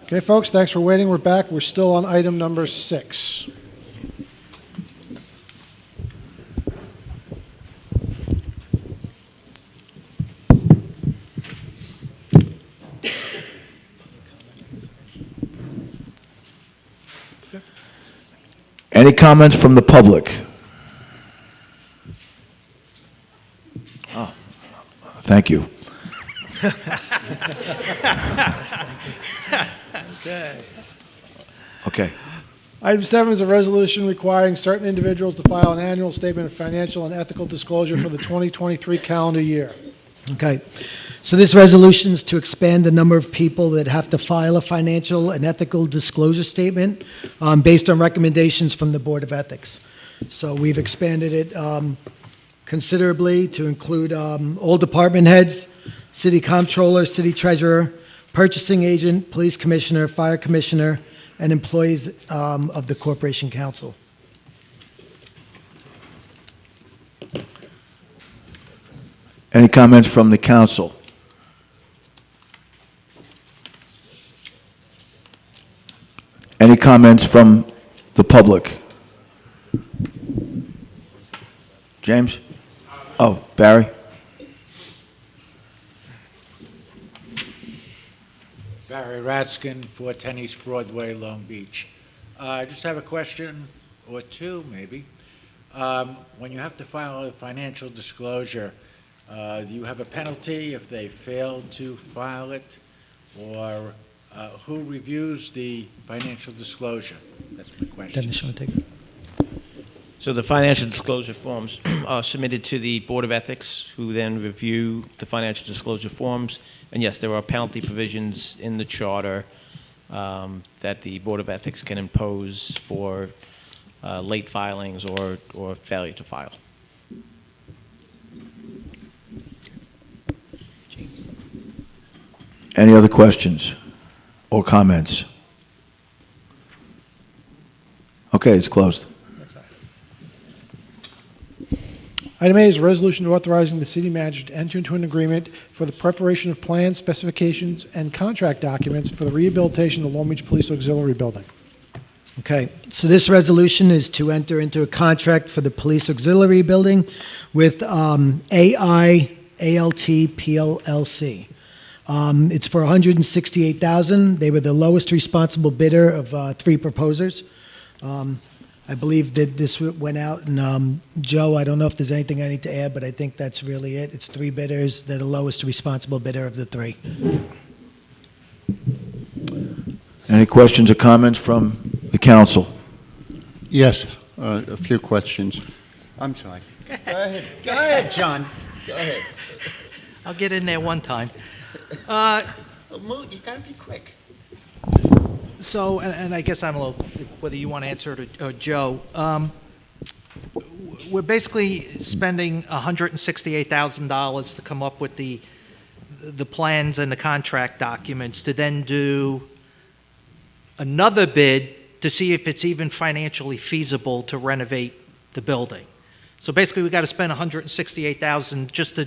Okay, folks, thanks for waiting. We're back. We're still on item number 6. Any comments from the public? Oh, thank you. Okay. Item 7 is a resolution requiring certain individuals to file an annual statement of financial and ethical disclosure for the 2023 calendar year. Okay, so this resolution is to expand the number of people that have to file a financial and ethical disclosure statement based on recommendations from the Board of Ethics. So we've expanded it considerably to include all department heads, city comptroller, city treasurer, purchasing agent, police commissioner, fire commissioner, and employees of the Corporation Council. Any comments from the council? Any comments from the public? James? Oh, Barry? Barry Ratskin, 410 East Broadway, Long Beach. I just have a question or two, maybe. When you have to file a financial disclosure, do you have a penalty if they fail to file it? Or who reviews the financial disclosure? That's my question. Dennis, you want to take it? So the financial disclosure forms are submitted to the Board of Ethics, who then review the financial disclosure forms. And yes, there are penalty provisions in the charter that the Board of Ethics can impose for late filings or failure to file. James. Any other questions or comments? Okay, it's closed. Item 8 is a resolution authorizing the city manager to enter into an agreement for the preparation of plans, specifications, and contract documents for the rehabilitation of the Long Beach Police Auxiliary Building. Okay, so this resolution is to enter into a contract for the Police Auxiliary Building with AI ALT PLLC. It's for $168,000. They were the lowest responsible bidder of 3 proposers. I believe that this went out, and Joe, I don't know if there's anything I need to add, but I think that's really it. It's 3 bidders. They're the lowest responsible bidder of the 3. Any questions or comments from the council? Yes, a few questions. I'm sorry. Go ahead, John. Go ahead. I'll get in there one time. Moot, you gotta be quick. So, and I guess I'm a little, whether you want to answer it or Joe, we're basically spending $168,000 to come up with the plans and the contract documents to then do another bid to see if it's even financially feasible to renovate the building. So basically, we got to spend $168,000 just to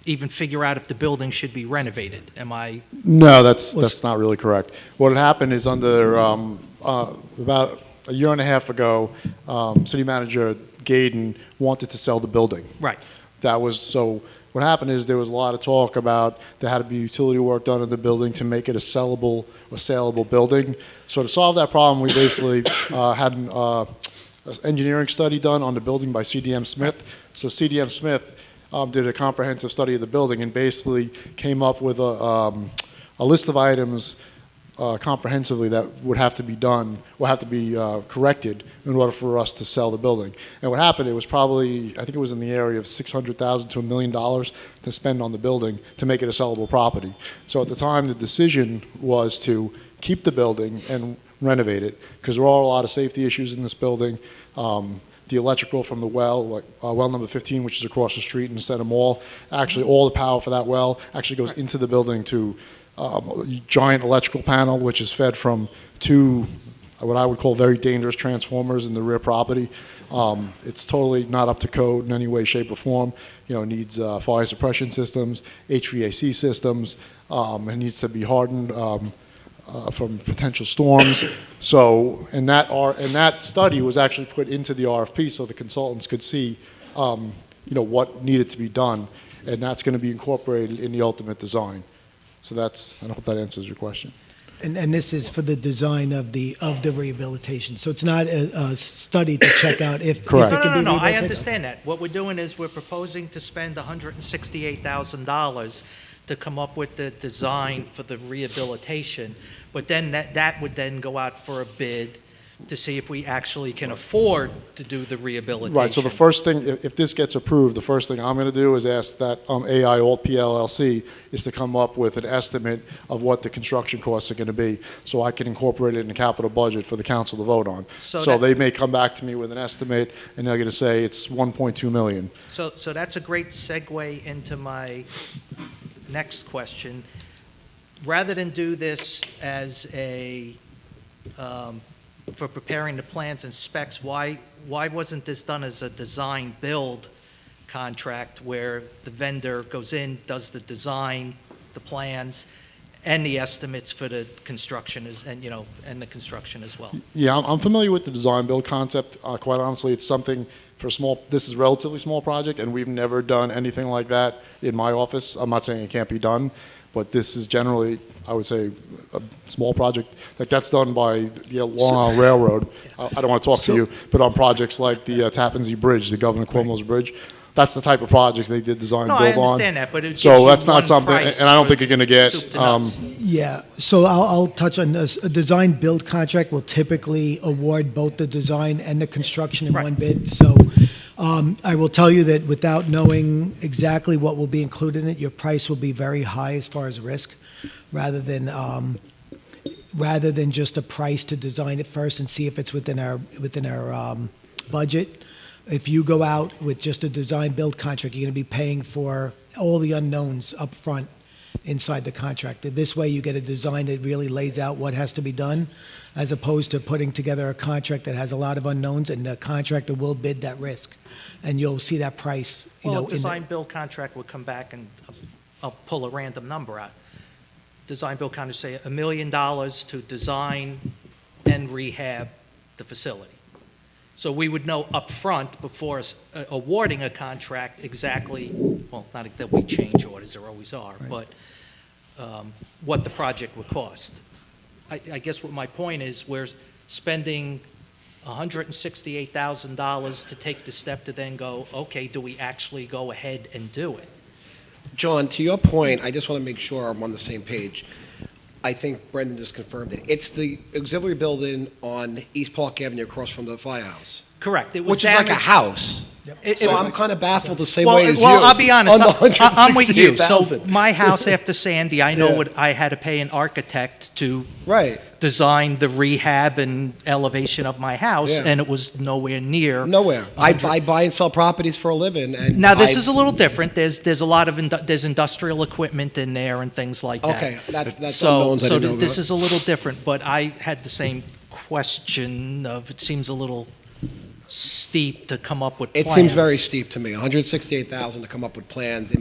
even figure out if the building should be renovated. Am I? No, that's not really correct. What had happened is under about a year and a half ago, City Manager Gaydon wanted to sell the building. Right. That was so. What happened is there was a lot of talk about there had to be utility work done in the building to make it a sellable or saleable building. So to solve that problem, we basically had an engineering study done on the building by CDM Smith. So CDM Smith did a comprehensive study of the building and basically came up with a list of items comprehensively that would have to be done, or have to be corrected in order for us to sell the building. And what happened, it was probably, I think it was in the area of $600,000 to $1 million to spend on the building to make it a sellable property. So at the time, the decision was to keep the building and renovate it, because there are a lot of safety issues in this building. The electrical from the well, like well number 15, which is across the street in the Center Mall, actually all the power for that well actually goes into the building to a giant electrical panel, which is fed from 2 what I would call very dangerous transformers in the rear property. It's totally not up to code in any way, shape, or form. You know, it needs fire suppression systems, HVAC systems, It needs to be hardened from potential storms. So, and that study was actually put into the RFP so the consultants could see, what needed to be done, and that's going to be incorporated in the ultimate design. So I hope that answers your question. And this is for the design of the rehabilitation. So it's not a study to check out if Correct. it can be No, I rehabilitated? understand that. What we're doing is we're proposing to spend $168,000 to come up with the design for the rehabilitation, but then that would then go out for a bid to see if we actually can afford to do the rehabilitation. Right, so the first thing, if this gets approved, the first thing I'm going to do is ask that AI Alt PLLC is to come up with an estimate of what the construction costs are going to be, so I can incorporate it in the capital budget for the council to vote on. So So that- they may come back to me with an estimate, and they're going to say it's 1.2 million. So that's a great segue into my next question. Rather than do this as for preparing the plans and specs, why wasn't this done as a design-build contract where the vendor goes in, does the design, the plans, and the estimates for the construction and the construction as well? Yeah, I'm familiar with the design-build concept. Quite honestly, it's something for this is a relatively small project, and we've never done anything like that in my office. I'm not saying it can't be done, but this is generally, I would say, a small project. Like that's done by the Long Island Railroad. I don't want to talk to you, but on projects like the Tappan Zee Bridge, the Governor Cuomo's bridge, that's the type of projects they did design No, build I on. understand that, but it gives So you that's not one something, price and I don't for think you're going to get. soup to nuts. Yeah, so I'll touch on this. A design-build contract will typically award both the design and the construction in Right. one bid. So I will tell you that without knowing exactly what will be included in it, your price will be very high as far as risk, rather than just a price to design it first and see if it's within our budget. If you go out with just a design-build contract, you're going to be paying for all the unknowns up front inside the contract. This way, you get a design that really lays out what has to be done, as opposed to putting together a contract that has a lot of unknowns, and the contractor will bid that risk, and you'll see that price. Well, a in the- design-build contract would come back and I'll pull a random number out. Design-build contract, say $1 million to design and rehab the facility. So we would know upfront before awarding a contract exactly, well, not that we change orders, there always are, but what the project would cost. I guess what my point is, we're spending $168,000 to take the step to then go, okay, do we actually go ahead and do it? John, to your point, I just want to make sure I'm on the same page. I think Brendan just confirmed it. It's the auxiliary building on East Park Avenue across from the firehouse, Correct. It was which is like a damaged- house. It- So it- I'm kind of baffled the same Well, way as you. well, I'll be honest. On the I'm with you. So 168,000. my house after Sandy, I know Yeah. what I had to pay an architect to Right. design the rehab and elevation of my house, Yeah. and it was nowhere near. Nowhere. I buy and sell properties for a living, and Now this I- is a little different. There's a lot of there's industrial equipment in there and things like that. Okay, that's So unknowns I didn't know this about. is a little different. But I had the same question of it seems a little steep to come up with. It plans. seems very steep to me. 168,000 to come up with plans.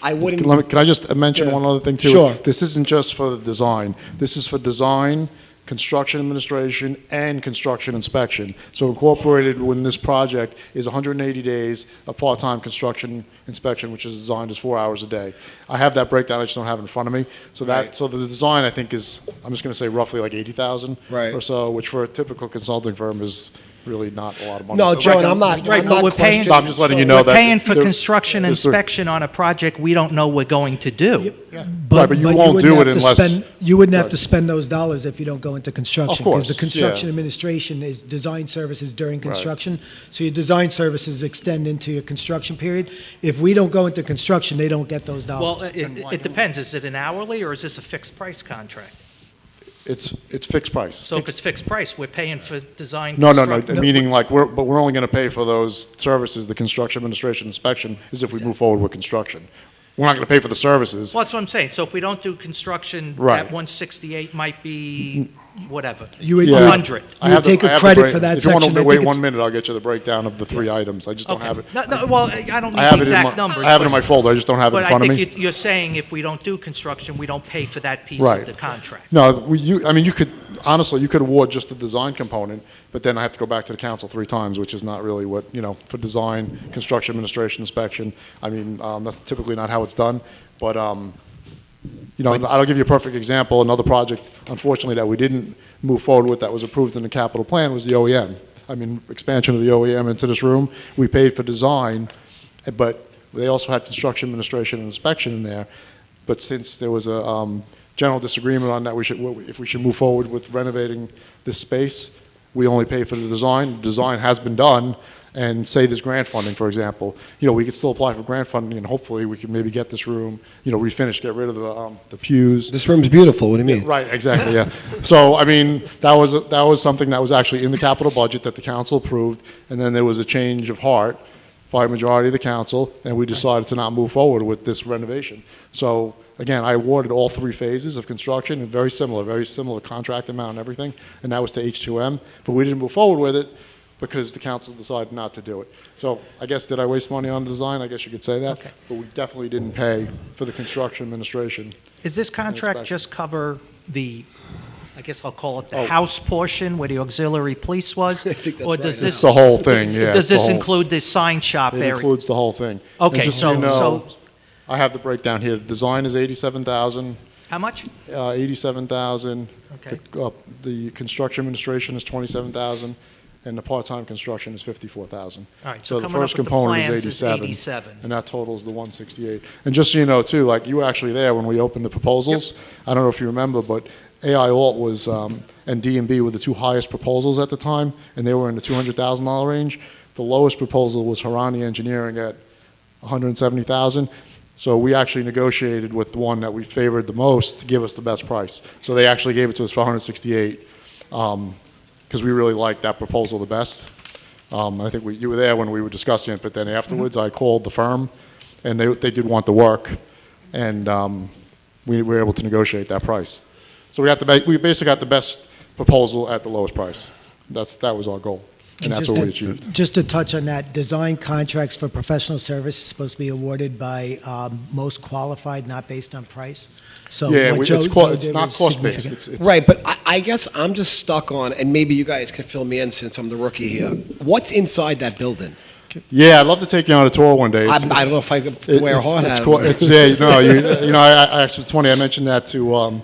I wouldn't. Can I just mention Yeah. one other thing too? Sure. This isn't just for the design. This is for design, construction administration, and construction inspection. So incorporated within this project is 180 days of part-time construction inspection, which is designed as 4 hours a day. I have that breakdown, I just don't have it in front of me. So Right. so the design, I think, is, I'm just going to say roughly like 80,000 Right. or so, which for a typical consulting firm is really not a lot of money. No, But- Joe, and I'm not. Right, I'm but not we're paying- No, I'm just letting you know We're that. paying for there- construction there's- inspection on a project we don't know we're going to do. Right, but you won't wouldn't do have it to unless- spend- You wouldn't have Right. to spend those dollars if you don't go into construction. Of course, Because the construction yeah. administration is design services during construction. So your design services extend into your construction period. If we don't go into construction, they don't get those Well, dollars. it depends. Is it an hourly or is this a fixed price contract? It's fixed price. So if it's fixed price, we're paying for design. No, construct- meaning like but we're only going to pay for those services, the construction administration inspection, is if we move forward with construction. We're not going to pay for the services. Well, that's what I'm saying. So if we don't do construction, Right. that 168 might be whatever. You would- Yeah. 100. You would take a credit for that If you want section. to I wait think 1 it's- minute, I'll get you the breakdown of the 3 items. I just don't Okay. have it. No, well, I don't need I have the it in exact my, numbers. I have it in but- my folder, I just don't have it in But front I of me. think you're saying if we don't do construction, we don't pay for that piece Right. of the contract. No, I mean, you could, honestly, you could award just the design component, but then I have to go back to the council 3 times, which is not really what, for design, construction, administration, inspection. I mean, that's typically not how it's done, but, I'll give you a perfect example. Another project, unfortunately, that we didn't move forward with that was approved in the capital plan was the OEM. I mean, expansion of the OEM into this room. We paid for design, but they also had construction, administration, and inspection in there. But since there was a general disagreement on that, if we should move forward with renovating this space, we only pay for the design. The design has been done, and say there's grant funding, for example, we could still apply for grant funding, and hopefully we can maybe get this room, refinished, get rid of the pews. This room's beautiful, what do you mean? Right, exactly, yeah. So, I mean, that was something that was actually in the capital budget that the council approved, and then there was a change of heart by a majority of the council, and we decided to not move forward with this renovation. So, again, I awarded all 3 phases of construction, and very similar contract amount and everything, and that was to H2M, but we didn't move forward with it because the council decided not to do it. So, I guess, did I waste money on design? I guess you could say that. Okay. But we definitely didn't pay for the construction administration. Is this contract inspection. just cover the, I guess I'll call it the Oh. house portion where the auxiliary police was? I think that's Or does right. this? It's the whole thing, yeah. Does it's the this whole- include the sign shop It area? includes the whole thing. Okay, And just so- you know, so- I have the breakdown here. Design is 87,000, How much? 87,000. Okay. The construction administration is 27,000, and the part-time construction is 54,000. All right, So so the coming up first with the component plans is is 87. 87. And that totals the 168. And just so you know, too, like, you were actually there when we opened the proposals. I don't know if you remember, but AI Alt was, and D&B were the 2 highest proposals at the time, and they were in the $200,000 range. The lowest proposal was Harani Engineering at 170,000. So we actually negotiated with the one that we favored the most to give us the best price. So they actually gave it to us for 168, because we really liked that proposal the best. I think you were there when we were discussing it, but then afterwards I called the firm, and they did want the work, and we were able to negotiate that price. So we basically got the best proposal at the lowest price. That was our goal, and that's just what we to- achieved. Just to touch on that, design contracts for professional service is supposed to be awarded by most qualified, not based on price. So Yeah, what it's Joe it's did not was cost-based. significant. Right, but I guess I'm just stuck on, and maybe you guys can fill me in since I'm the rookie here. What's inside that building? Yeah, I'd love to take you on a tour one day. I don't know if I could wear a hard hat. Actually, it's funny. I mentioned that to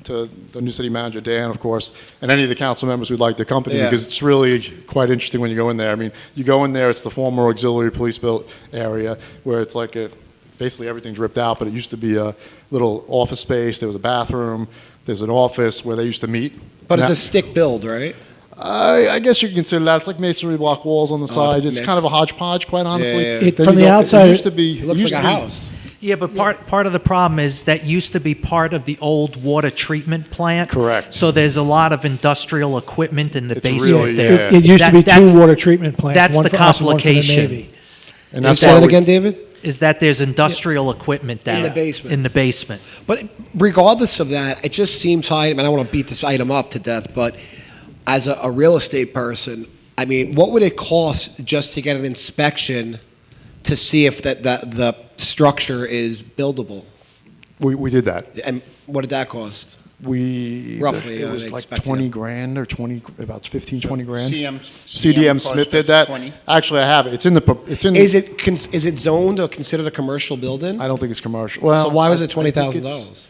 the new city manager, Dan, of course, and any of the council members who'd like to accompany me, Yeah. because it's really quite interesting when you go in there. I mean, you go in there, it's the former auxiliary police built area where it's like basically everything's ripped out, but it used to be a little office space. There was a bathroom. There's an office where they used to meet. But it's Now- a stick build, right? I guess you can consider that. It's like masonry block walls on the side. It's mixed. kind of a hodgepodge, quite honestly. Yeah, yeah. It- Then from you the go- outside, it used to be. It looks used like a to be- house. Yeah, but part of the problem is that used to be part of the old water treatment plant. Correct. So there's a lot of industrial equipment in the It's basement really- there. yeah. It used to be That's- 2 water treatment plants. that's one the for us and one for the complication. Navy. And Can you that's say why that we- again, David? Is that there's industrial equipment In the down basement. In the basement. But regardless of that, it just seems high. I mean, I don't want to beat this item up to death, but as a real estate person, I mean, what would it cost just to get an inspection to see if the structure is buildable? We did that. And what did that cost? Roughly, it was like expecting 20 it. grand or 20, about 15, 20 grand. CDM Smith cost did us that. 20. Actually, I have it. It's in Is it zoned or considered a commercial building? I don't think it's commercial. Well, So why was I it think $20,000? it's-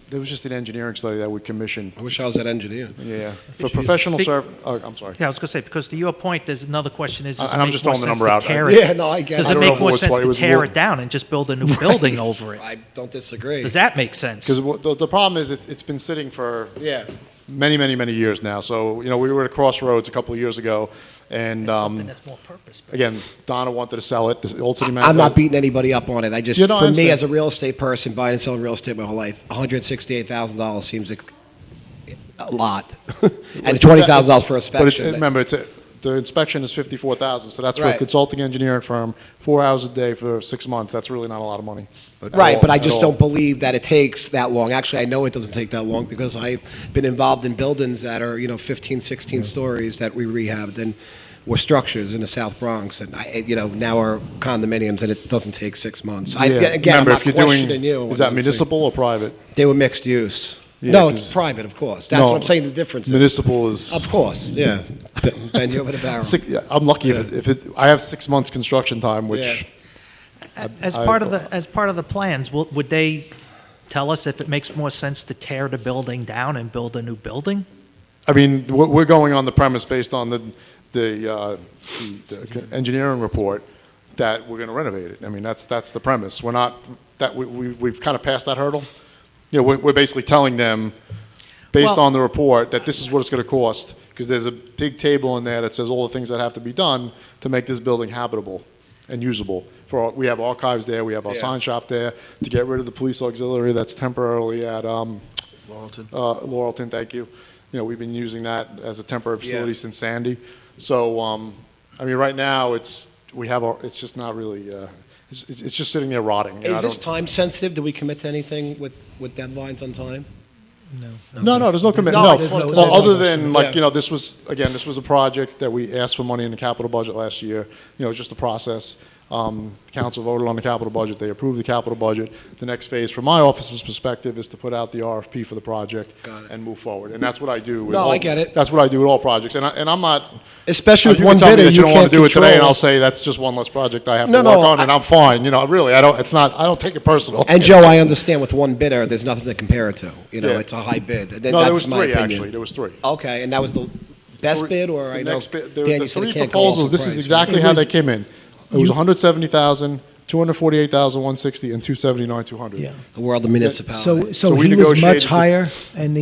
There was just an engineering study that we commissioned. I wish I was that engineer. Yeah, for professional service. Oh, I'm sorry. Yeah, I was going to say, because to your point, there's another question is, does it And I'm make just more throwing the sense number to out. tear it? Yeah, no, I get Does it. it don't make know if more it was sense 20, it to was tear more- it down and just build a new building over it? I don't disagree. Does that make sense? Because the problem is it's been sitting for Yeah. many, many, many years now. So, we were at a crossroads a couple of years ago, and Something that's more purpose-built. again, Donna wanted to sell it. The old city manager. I'm not beating anybody up on it. I just, You know, I for me understand. as a real estate person, buying and selling real estate my whole life, $168,000 seems like a lot, and $20,000 for a But inspection. remember, the inspection is 54,000, so that's for a Right. consulting engineering firm, 4 hours a day for 6 months. That's really not a lot of money. Right, but I At just all. don't believe that it takes that long. Actually, I know it doesn't take that long because I've been involved in buildings that are, 15, 16 stories that we rehabbed and were structures in the South Bronx, and now are condominiums, and it doesn't take 6 months. Yeah. Again, Remember, I'm if not you're questioning doing, you. is that I'm saying municipal or private? They were mixed use. Yeah, No, 'cause- it's private, of course. That's No, what I'm saying. The difference. Is. Municipal is. Of course, yeah. Bend you over the barrel. Yeah, I'm lucky if it, I have 6 months construction time, which. Yeah. As I- part of the plans, would they tell us if it makes more sense to tear the building down and build a new building? I mean, we're going on the premise based on the engineering report that we're going to renovate it. I mean, that's the premise. We're not, we've kind of passed that hurdle. We're basically telling them, based Well- on the report, that this is what it's going to cost, because there's a big table in there that says all the things that have to be done to make this building habitable and usable. We have archives there, we have our Yeah. sign shop there, to get rid of the police auxiliary that's temporarily at, Laurelton, thank you. We've been using that as a temporary facility Yeah. since Sandy. So, I mean, right now, it's just not really, it's just sitting there rotting. Is this time sensitive? Do we commit to anything with deadlines on time? No, there's no commitment, No, no. there's no- Well, there's no other motion. than, Yeah. this was a project that we asked for money in the capital budget last year. It's just a process. Council voted on the capital budget, they approved the capital budget. The next phase, from my office's perspective, is to put out the RFP for the project Got it. and move forward. And that's what I do. with No, all- I get it. That's what I do with all projects. And I'm not, Especially with you one can tell me bidder, that you don't want can't to do it today, and control- I'll say that's just one less project I have No, to work no, on, and I'm fine. Really, I don't take it personal. And Joe, I understand with one bidder, there's nothing to compare it to. Yeah. It's a high bid. And No, that's there was my three, opinion. actually. There was three. Okay, and that was the best Three- bid, or the I know next bid- there Dan, were you the said it three can't go off proposals. the This is price. exactly how they came in. It was 170,000, 248,160, and 279,200. Yeah. The world of municipality. So we he was negotiated much the- higher, and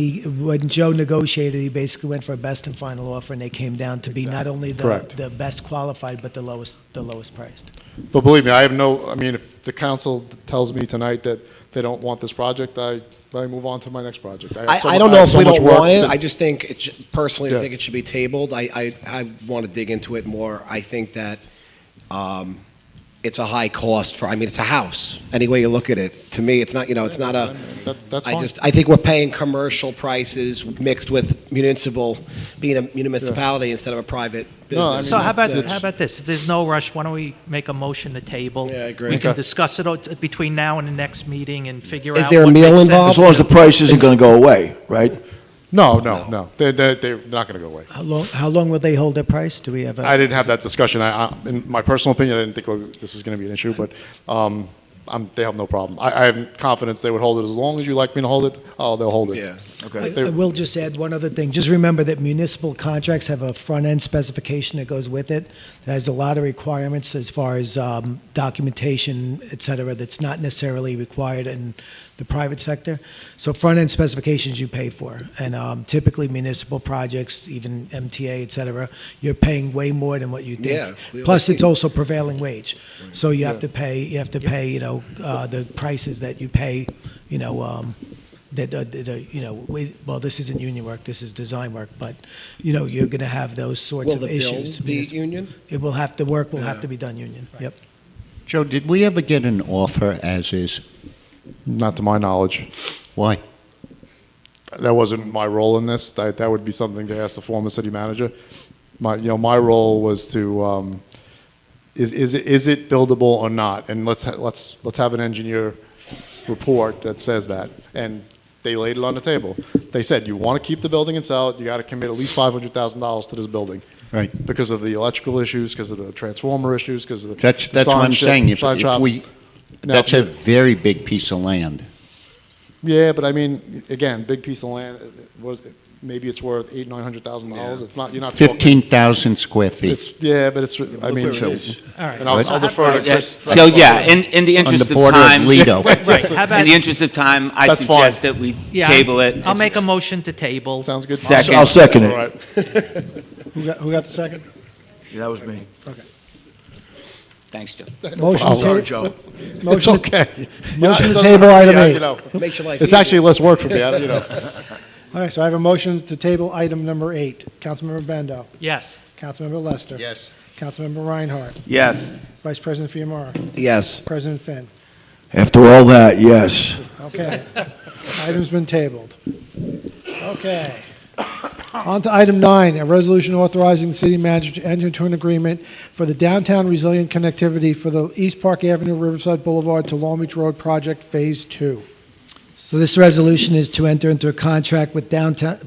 when Joe negotiated, he basically went for a best and final offer, and they came down to be not only Correct. the best qualified, but the lowest priced. But believe me, I mean, if the council tells me tonight that they don't want this project, I move on to my next project. I don't know have if so we much don't work want it. that- I just think, personally, I Yeah. think it should be tabled. I want to dig into it more. I think that it's a high cost for, it's a house. Any way you look at it. To me, it's not, it's not a, That's fine. I think we're paying commercial prices mixed with being a municipality instead of a private business. No, I mean, So how that's- about this? If there's no rush, why don't we make a motion to table? Yeah, I agree. We can Okay. discuss it between now and the next meeting and figure Is out there a what meal makes sense. involved? As long as the price isn't going to go away, right? No. They're not going to go away. How long will they hold their price? Do we have I didn't have that discussion. In my personal opinion, I didn't think this was going to be an issue, but they have no problem. I have confidence they would hold it as long as you like me to hold it. Oh, they'll hold it. Yeah. Okay. I will just add one other thing. Just remember that municipal contracts have a front-end specification that goes with it. That has a lot of requirements as far as documentation, et cetera, that's not necessarily required in the private sector. So front-end specifications you pay for. And typically municipal projects, even MTA, et cetera, you're paying way more than what you think. Yeah, we Plus, always it's also prevailing wage. So you have to pay, the prices that you pay, well, this isn't union work, this is design work, but, you're going to have those sorts Will of the issues. bills be union? It will have, the work will have to be done union, yep. Joe, did we ever get an offer as is? Not to my knowledge. Why? That wasn't my role in this. That would be something to ask the former city manager. My role was to, is it buildable or not? And let's have an engineer report that says that. And they laid it on the table. They said, you want to keep the building and sell it, you got to commit at least $500,000 to this building. Right. Because of the electrical issues, because of the transformer issues, because of the That's what sign I'm ship- saying. sign shop. Now, That's a very big piece of land. Yeah, but I mean, again, big piece of land. Maybe it's worth $800,000-900,000. It's not. You're not talking. 15,000 square feet. But it's. I mean, So- All right. and I'll defer to Yeah, Chris. So, yeah, in the On interest the of border of time, Lido. Right, how about, in the interest of time, I That's suggest fine. that we yeah, table it. I'll make a motion to table. Sounds good. Second. I'll second All it. right. Who got the second? Yeah, that was me. Thanks, Joe. Motion Oh, to sorry, ta- Joe. It's motion- okay. Motion to It doesn't table hurt me, item eight. Makes your life It's easier. actually less work for me. All right, so I have a motion to table item number 8. Councilmember Bendo. Yes. Councilmember Lester. Yes. Councilmember Reinhardt. Yes. Vice President Fiamara. Yes. President Finn. After all that, yes. Okay. Item's been tabled. Okay. On to item 9, a resolution authorizing the city manager to enter into an agreement for the downtown resilient connectivity for the East Park Avenue, Riverside Boulevard to Long Beach Road Project Phase 2. So this resolution is to enter into a contract with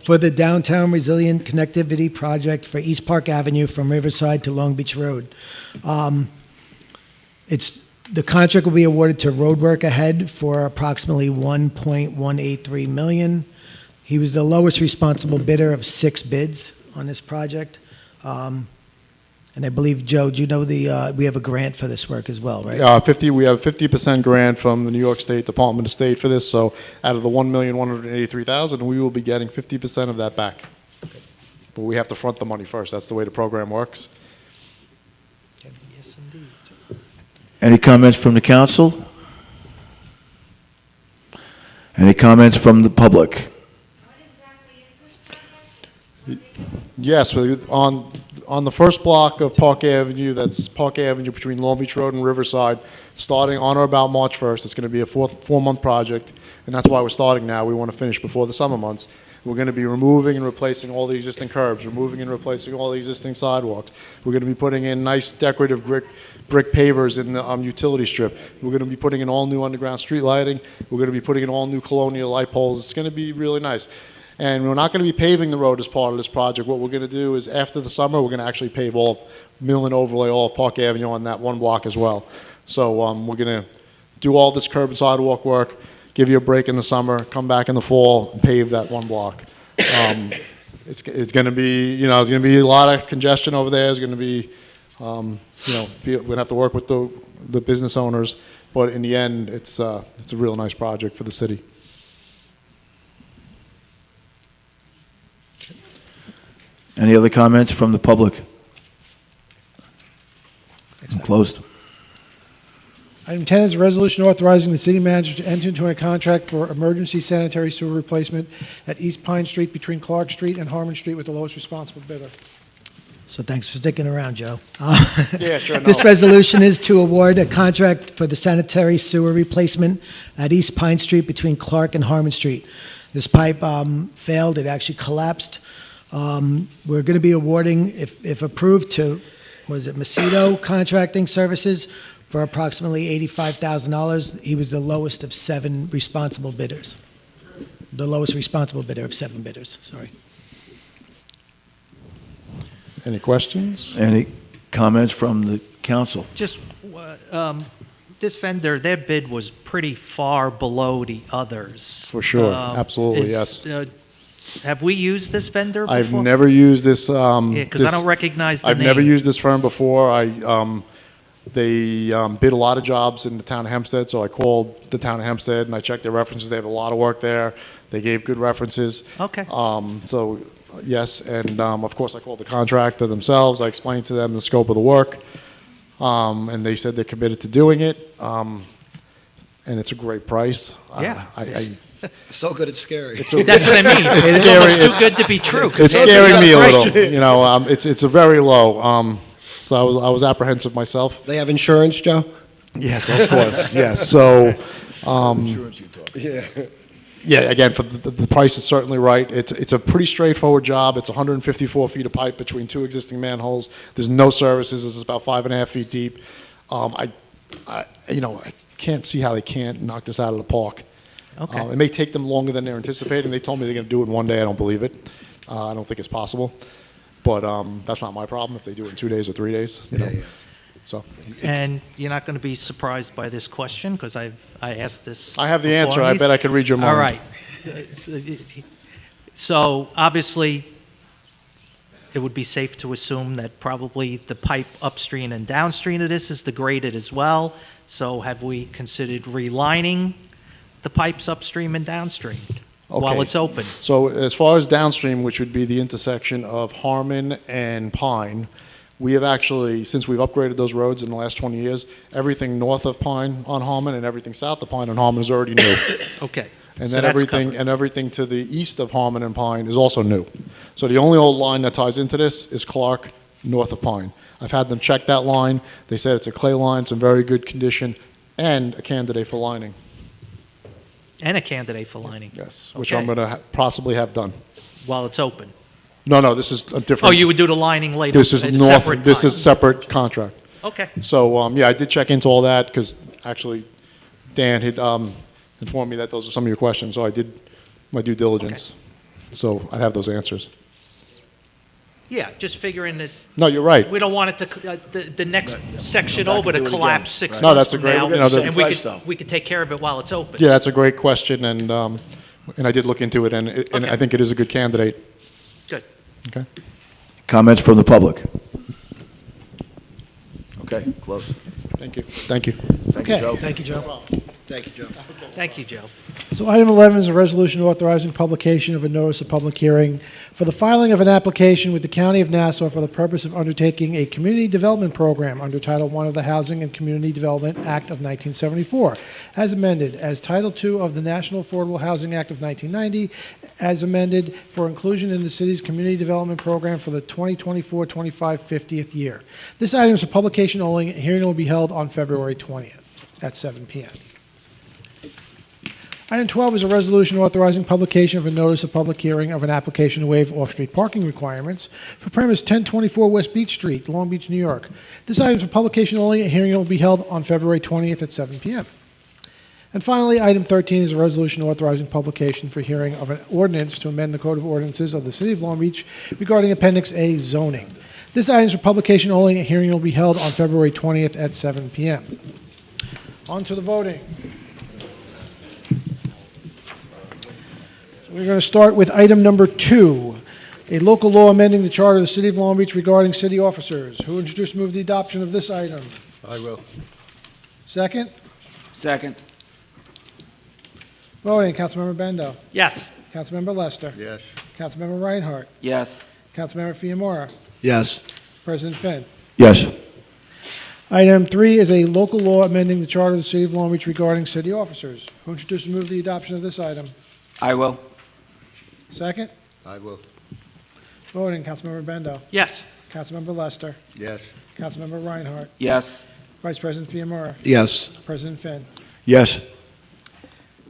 for the Downtown Resilient Connectivity Project for East Park Avenue from Riverside to Long Beach Road. The contract will be awarded to Roadwork Ahead for approximately $1.183 million. He was the lowest responsible bidder of 6 bids on this project. And I believe, Joe, do you know we have a grant for this work as well, right? We have 50% grant from the New York State Department of State for this, so out of the $1,183,000, we will be getting 50% of that back. Okay. But we have to front the money first. That's the way the program works. Yes, indeed. Any comments from the council? Any comments from the public? Yes, on the first block of Park Avenue, that's Park Avenue between Long Beach Road and Riverside, starting on or about March 1st. It's going to be a four-month project, and that's why we're starting now. We want to finish before the summer months. We're going to be removing and replacing all the existing curbs, removing and replacing all the existing sidewalks. We're going to be putting in nice decorative brick pavers in the utility strip. We're going to be putting in all new underground street lighting. We're going to be putting in all new colonial light poles. It's going to be really nice. And we're not going to be paving the road as part of this project. What we're going to do is after the summer, we're going to actually pave mill and overlay all of Park Avenue on that one block as well. So we're going to do all this curb and sidewalk work, give you a break in the summer, come back in the fall, and pave that one block. It's going to be, there's going to be a lot of congestion over there. There's going to be, we're going to have to work with the business owners. But in the end, it's a real nice project for the city. Any other comments from the public? Closed. Item 10 is a resolution authorizing the city manager to enter into a contract for emergency sanitary sewer replacement at East Pine Street between Clark Street and Harmon Street with the lowest responsible bidder. So thanks for sticking around, Joe. Yeah, sure. This resolution is to award a contract for the sanitary sewer replacement at East Pine Street between Clark and Harmon Street. This pipe failed. It actually collapsed. We're going to be awarding, if approved, to, Macedo Contracting Services for approximately $85,000. He was the lowest of 7 responsible bidders. The lowest responsible bidder of 7 bidders, sorry. Any questions? Any comments from the council? Just, this vendor, their bid was pretty far below the others. For sure, absolutely, yes. Have we used this vendor before? I've never used this. Yeah, because I don't recognize the name. I've never used this firm before. They bid a lot of jobs in the town of Hempstead, so I called the town of Hempstead and I checked their references. They have a lot of work there. They gave good references. Okay. So yes, and of course I called the contractor themselves. I explained to them the scope of the work, and they said they're committed to doing it. And it's a great price. Yeah. So good it's scary. That's what I mean. It's scary. It's too good to be true. It's scaring me a little. It's a very low. So I was apprehensive myself. They have insurance, Joe? Yes, of course. Yes. So, Yeah. yeah. Again, for the price is certainly right. It's a pretty straightforward job. It's 154 feet of pipe between 2 existing manholes. There's no services. It's about 5.5 feet deep. I can't see how they can't knock this out of the park. Okay. It may take them longer than they're anticipating. They told me they're going to do it in one day. I don't believe it. I don't think it's possible. But that's not my problem if they do it in 2 days or 3 days. Yeah. So. And you're not going to be surprised by this question because I asked this. I have the before answer. on I these. bet I can read your mind. All right. So obviously, it would be safe to assume that probably the pipe upstream and downstream of this is degraded as well. So have we considered relining the pipes upstream and downstream while it's open? So as far as downstream, which would be the intersection of Harmon and Pine, we have actually, since we've upgraded those roads in the last 20 years, everything north of Pine on Harmon and everything south of Pine on Harmon is already new. Okay. And So then that's everything, covered. and everything to the east of Harmon and Pine is also new. So the only old line that ties into this is Clark, north of Pine. I've had them check that line. They said it's a clay line, it's in very good condition, and a candidate for lining. And a candidate for lining. Yes, which Okay. I'm going to possibly have done. While it's open. No, this is a different. Oh, you would do the lining later? This is at a north, separate this time. is separate contract. Okay. So, yeah, I did check into all that because actually Dan had informed me that those are some of your questions, so I did my due diligence. So I have those answers. Yeah, just figuring that No, you're right. we don't want it to, the next section back over and to do it again. collapse 6 Right. No, months that's a from great- now. you know, the- And we Price, though. could take care of it while it's open. Yeah, that's a great question, and I did look into it, and Okay. I think it is a good candidate. Good. Okay. Comments from the public? Okay, close. Thank you. Thank you. Thank you, Okay. Joe. Thank you, Joe. Thank you, Joe. Thank you, Joe. So item 11 is a resolution authorizing publication of a notice of public hearing for the filing of an application with the County of Nassau for the purpose of undertaking a community development program under Title I of the Housing and Community Development Act of 1974, as amended, as Title II of the National Affordable Housing Act of 1990, as amended for inclusion in the city's community development program for the 2024-25 50th year. This item is a publication only. A hearing will be held on February 20th at 7 p.m. Item 12 is a resolution authorizing publication of a notice of public hearing of an application to waive off-street parking requirements for premise 1024 West Beach Street, Long Beach, New York. This item is for publication only. A hearing will be held on February 20th at 7 p.m. And finally, item 13 is a resolution authorizing publication for hearing of an ordinance to amend the Code of Ordinances of the City of Long Beach regarding Appendix A zoning. This item is for publication only. A hearing will be held on February 20th at 7 p.m. On to the voting. We're going to start with item number 2, a local law amending the charter of the City of Long Beach regarding city officers. Who introduced and move the adoption of this item? I will. Second? Second. Voting, Councilmember Bendo. Yes. Councilmember Lester. Yes. Councilmember Reinhardt. Yes. Councilmember Fiamora. Yes. President Finn. Yes. Item 3 is a local law amending the charter of the City of Long Beach regarding city officers. Who introduced and move the adoption of this item? I will. Second? I will. Voting, Councilmember Bendo. Yes. Councilmember Lester. Yes. Councilmember Reinhardt. Yes. Vice President Fiamora. Yes. President Finn. Yes.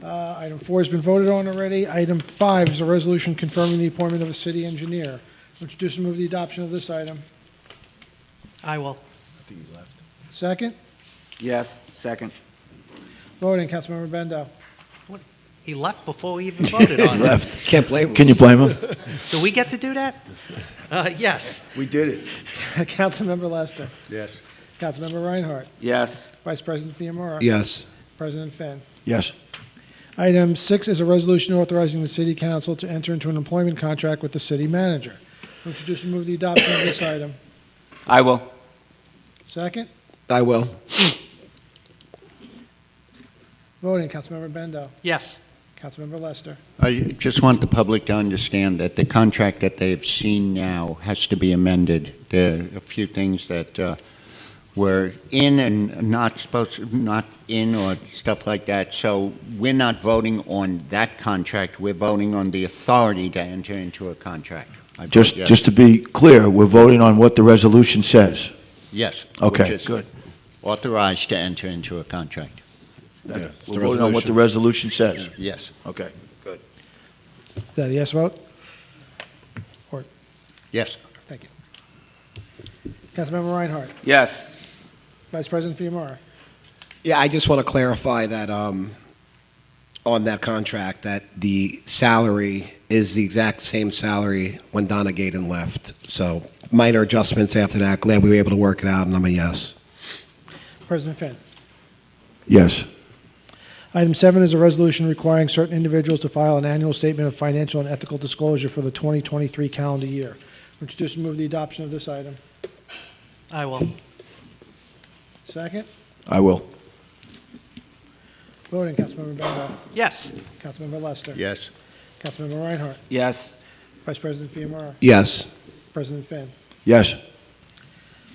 Item 4 has been voted on already. Item 5 is a resolution confirming the appointment of a city engineer. Introduce and move the adoption of this item. I will. Second? Yes. Second. Voting, Councilmember Bendo. He left before we even voted on it. Left. Can't blame him. Can you blame him? Do we get to do that? Yes. We did it. Councilmember Lester. Yes. Councilmember Reinhardt. Yes. Vice President Fiamora. Yes. President Finn. Yes. Item 6 is a resolution authorizing the city council to enter into an employment contract with the city manager. Introduce and move the adoption of this item. I will. Second? I will. Voting, Councilmember Bendo. Yes. Councilmember Lester. I just want the public to understand that the contract that they've seen now has to be amended. There are a few things that were in and not in or stuff like that. So we're not voting on that contract. We're voting on the authority to enter into a contract. I vote yes. Just to be clear, we're voting on what the resolution says. Yes. Okay, which is good. Authorized to enter into a contract. We're voting on what the resolution says. Yes. Okay, good. Is that a yes vote? Yes. Thank you. Councilmember Reinhardt. Yes. Vice President Fiamora. Yeah, I just want to clarify that on that contract, that the salary is the exact same salary when Donna Gaden left. So minor adjustments after that. Glad we were able to work it out, and I'm a yes. President Finn. Yes. Item 7 is a resolution requiring certain individuals to file an annual statement of financial and ethical disclosure for the 2023 calendar year. Introduce and move the adoption of this item. I will. Second? I will. Voting, Councilmember Bendo. Yes. Councilmember Lester. Yes. Councilmember Reinhardt. Yes. Vice President Fiamora. Yes. President Finn. Yes.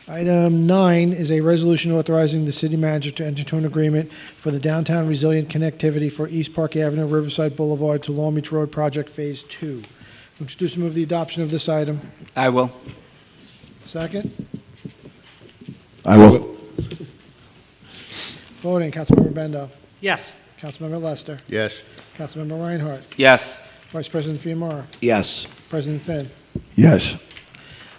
Item 9 is a resolution authorizing the city manager to enter into an agreement for the downtown resilient connectivity for East Park Avenue, Riverside Boulevard to Long Beach Road Project Phase 2. Introduce and move the adoption of this item. I will. Second. I will. Voting, Councilmember Bendo. Yes. Councilmember Lester. Yes. Councilmember Reinhardt. Yes. Vice President Fiamara. Yes. President Finn. Yes.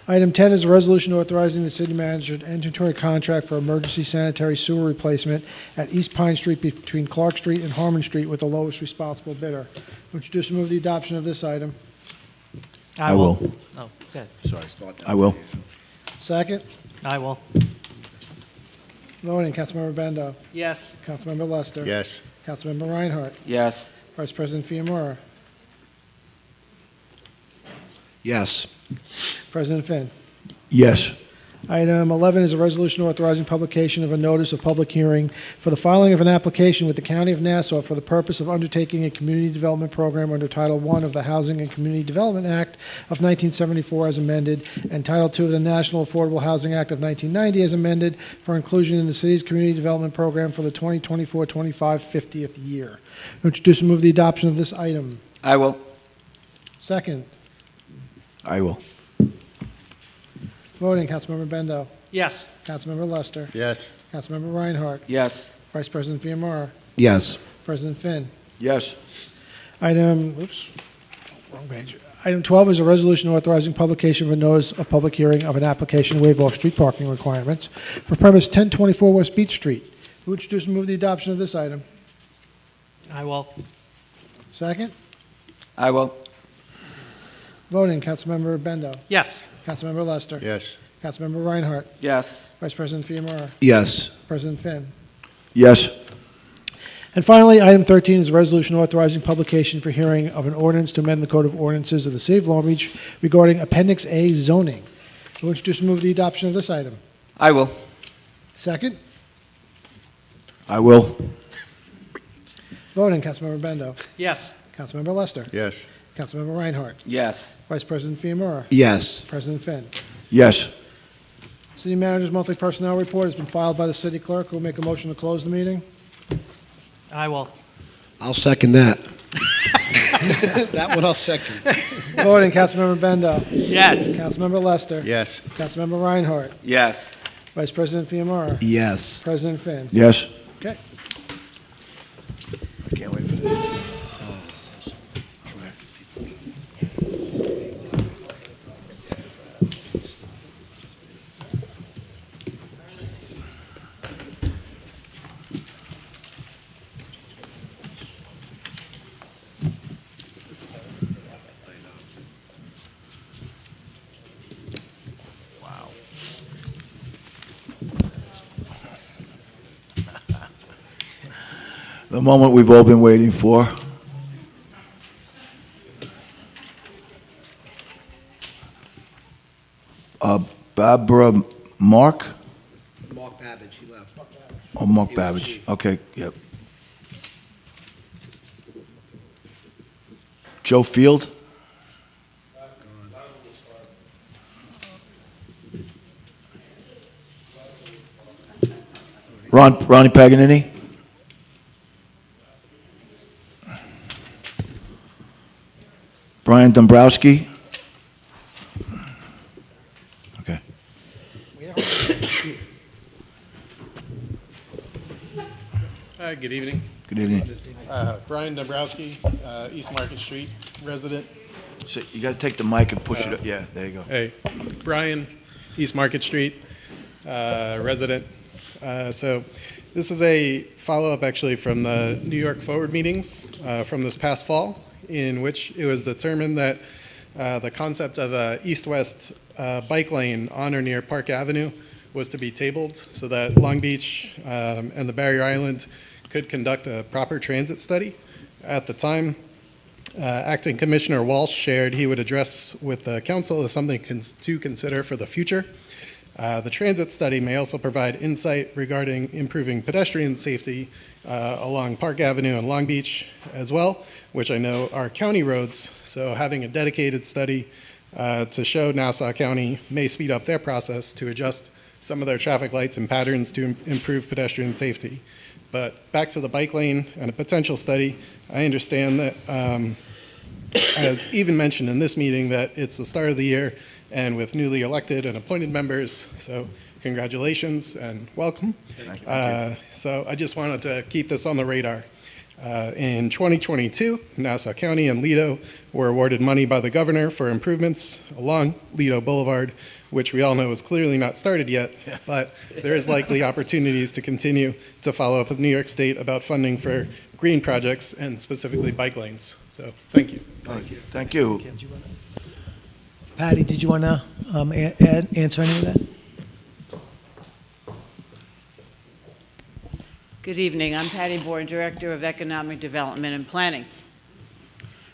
Item 10 is a resolution authorizing the city manager to enter into a contract for emergency sanitary sewer replacement at East Pine Street between Clark Street and Harmon Street with the lowest responsible bidder. Introduce and move the adoption of this item. I will. Oh, good. Sorry. I will. Second. I will. Voting, Councilmember Bendo. Yes. Councilmember Lester. Yes. Councilmember Reinhardt. Yes. Vice President Fiamara. Yes. President Finn. Yes. Item 11 is a resolution authorizing publication of a notice of public hearing for the filing of an application with the County of Nassau for the purpose of undertaking a community development program under Title I of the Housing and Community Development Act of 1974 as amended, and Title II of the National Affordable Housing Act of 1990 as amended, for inclusion in the city's community development program for the 2024-25 50th year. Introduce and move the adoption of this item. I will. Second. I will. Voting, Councilmember Bendo. Yes. Councilmember Lester. Yes. Councilmember Reinhardt. Yes. Vice President Fiamara. Yes. President Finn. Yes. Item 12 is a resolution authorizing publication of a notice of public hearing of an application to waive off-street parking requirements for premise 1024 West Beach Street. Who would introduce and move the adoption of this item? I will. Second. I will. Voting, Councilmember Bendo. Yes. Councilmember Lester. Yes. Councilmember Reinhardt. Yes. Vice President Fiamara. Yes. President Finn. Yes. And finally, item 13 is a resolution authorizing publication for hearing of an ordinance to amend the Code of Ordinances of the City of Long Beach regarding Appendix A zoning. Who would introduce and move the adoption of this item? I will. Second. I will. Voting, Councilmember Bendo. Yes. Councilmember Lester. Yes. Councilmember Reinhardt. Yes. Vice President Fiamara. Yes. President Finn. Yes. City Manager's monthly personnel report has been filed by the city clerk. Who will make a motion to close the meeting? I will. I'll second that. That one I'll second. Voting, Councilmember Bendo. Yes. Councilmember Lester. Yes. Councilmember Reinhardt. Yes. Vice President Fiamara. Yes. President Finn. Yes. Okay. I can't wait for this. The moment we've all been waiting for. Barbara Mark? Mark Babbage, he left. Oh, Mark Babbage. Okay, yep. Joe Field? Ronnie Paganini? Brian Dombrowski? Okay. Hi, good evening. Good evening. Brian Dombrowski, East Market Street resident. So you got to take the mic and push it up. Yeah, there you go. Hey, Brian, East Market Street resident. So this is a follow-up actually from the New York Forward meetings from this past fall, in which it was determined that the concept of a east-west bike lane on or near Park Avenue was to be tabled so that Long Beach and the Barrier Island could conduct a proper transit study. At the time, Acting Commissioner Walsh shared he would address with the council as something to consider for the future. The transit study may also provide insight regarding improving pedestrian safety along Park Avenue and Long Beach as well, which I know are county roads, so having a dedicated study to show Nassau County may speed up their process to adjust some of their traffic lights and patterns to improve pedestrian safety. But back to the bike lane and a potential study, I understand that, as even mentioned in this meeting, that it's the start of the year and with newly elected and appointed members, so congratulations and welcome. Thank you. So I just wanted to keep this on the radar. In 2022, Nassau County and Lido were awarded money by the governor for improvements along Lido Boulevard, which we all know is clearly not started yet, but there is likely opportunities to continue to follow up with New York State about funding for green projects and specifically bike lanes. So thank you. Thank you. Patty, did you want to answer any of that? Good evening. I'm Patty Bourne, Director of Economic Development and Planning.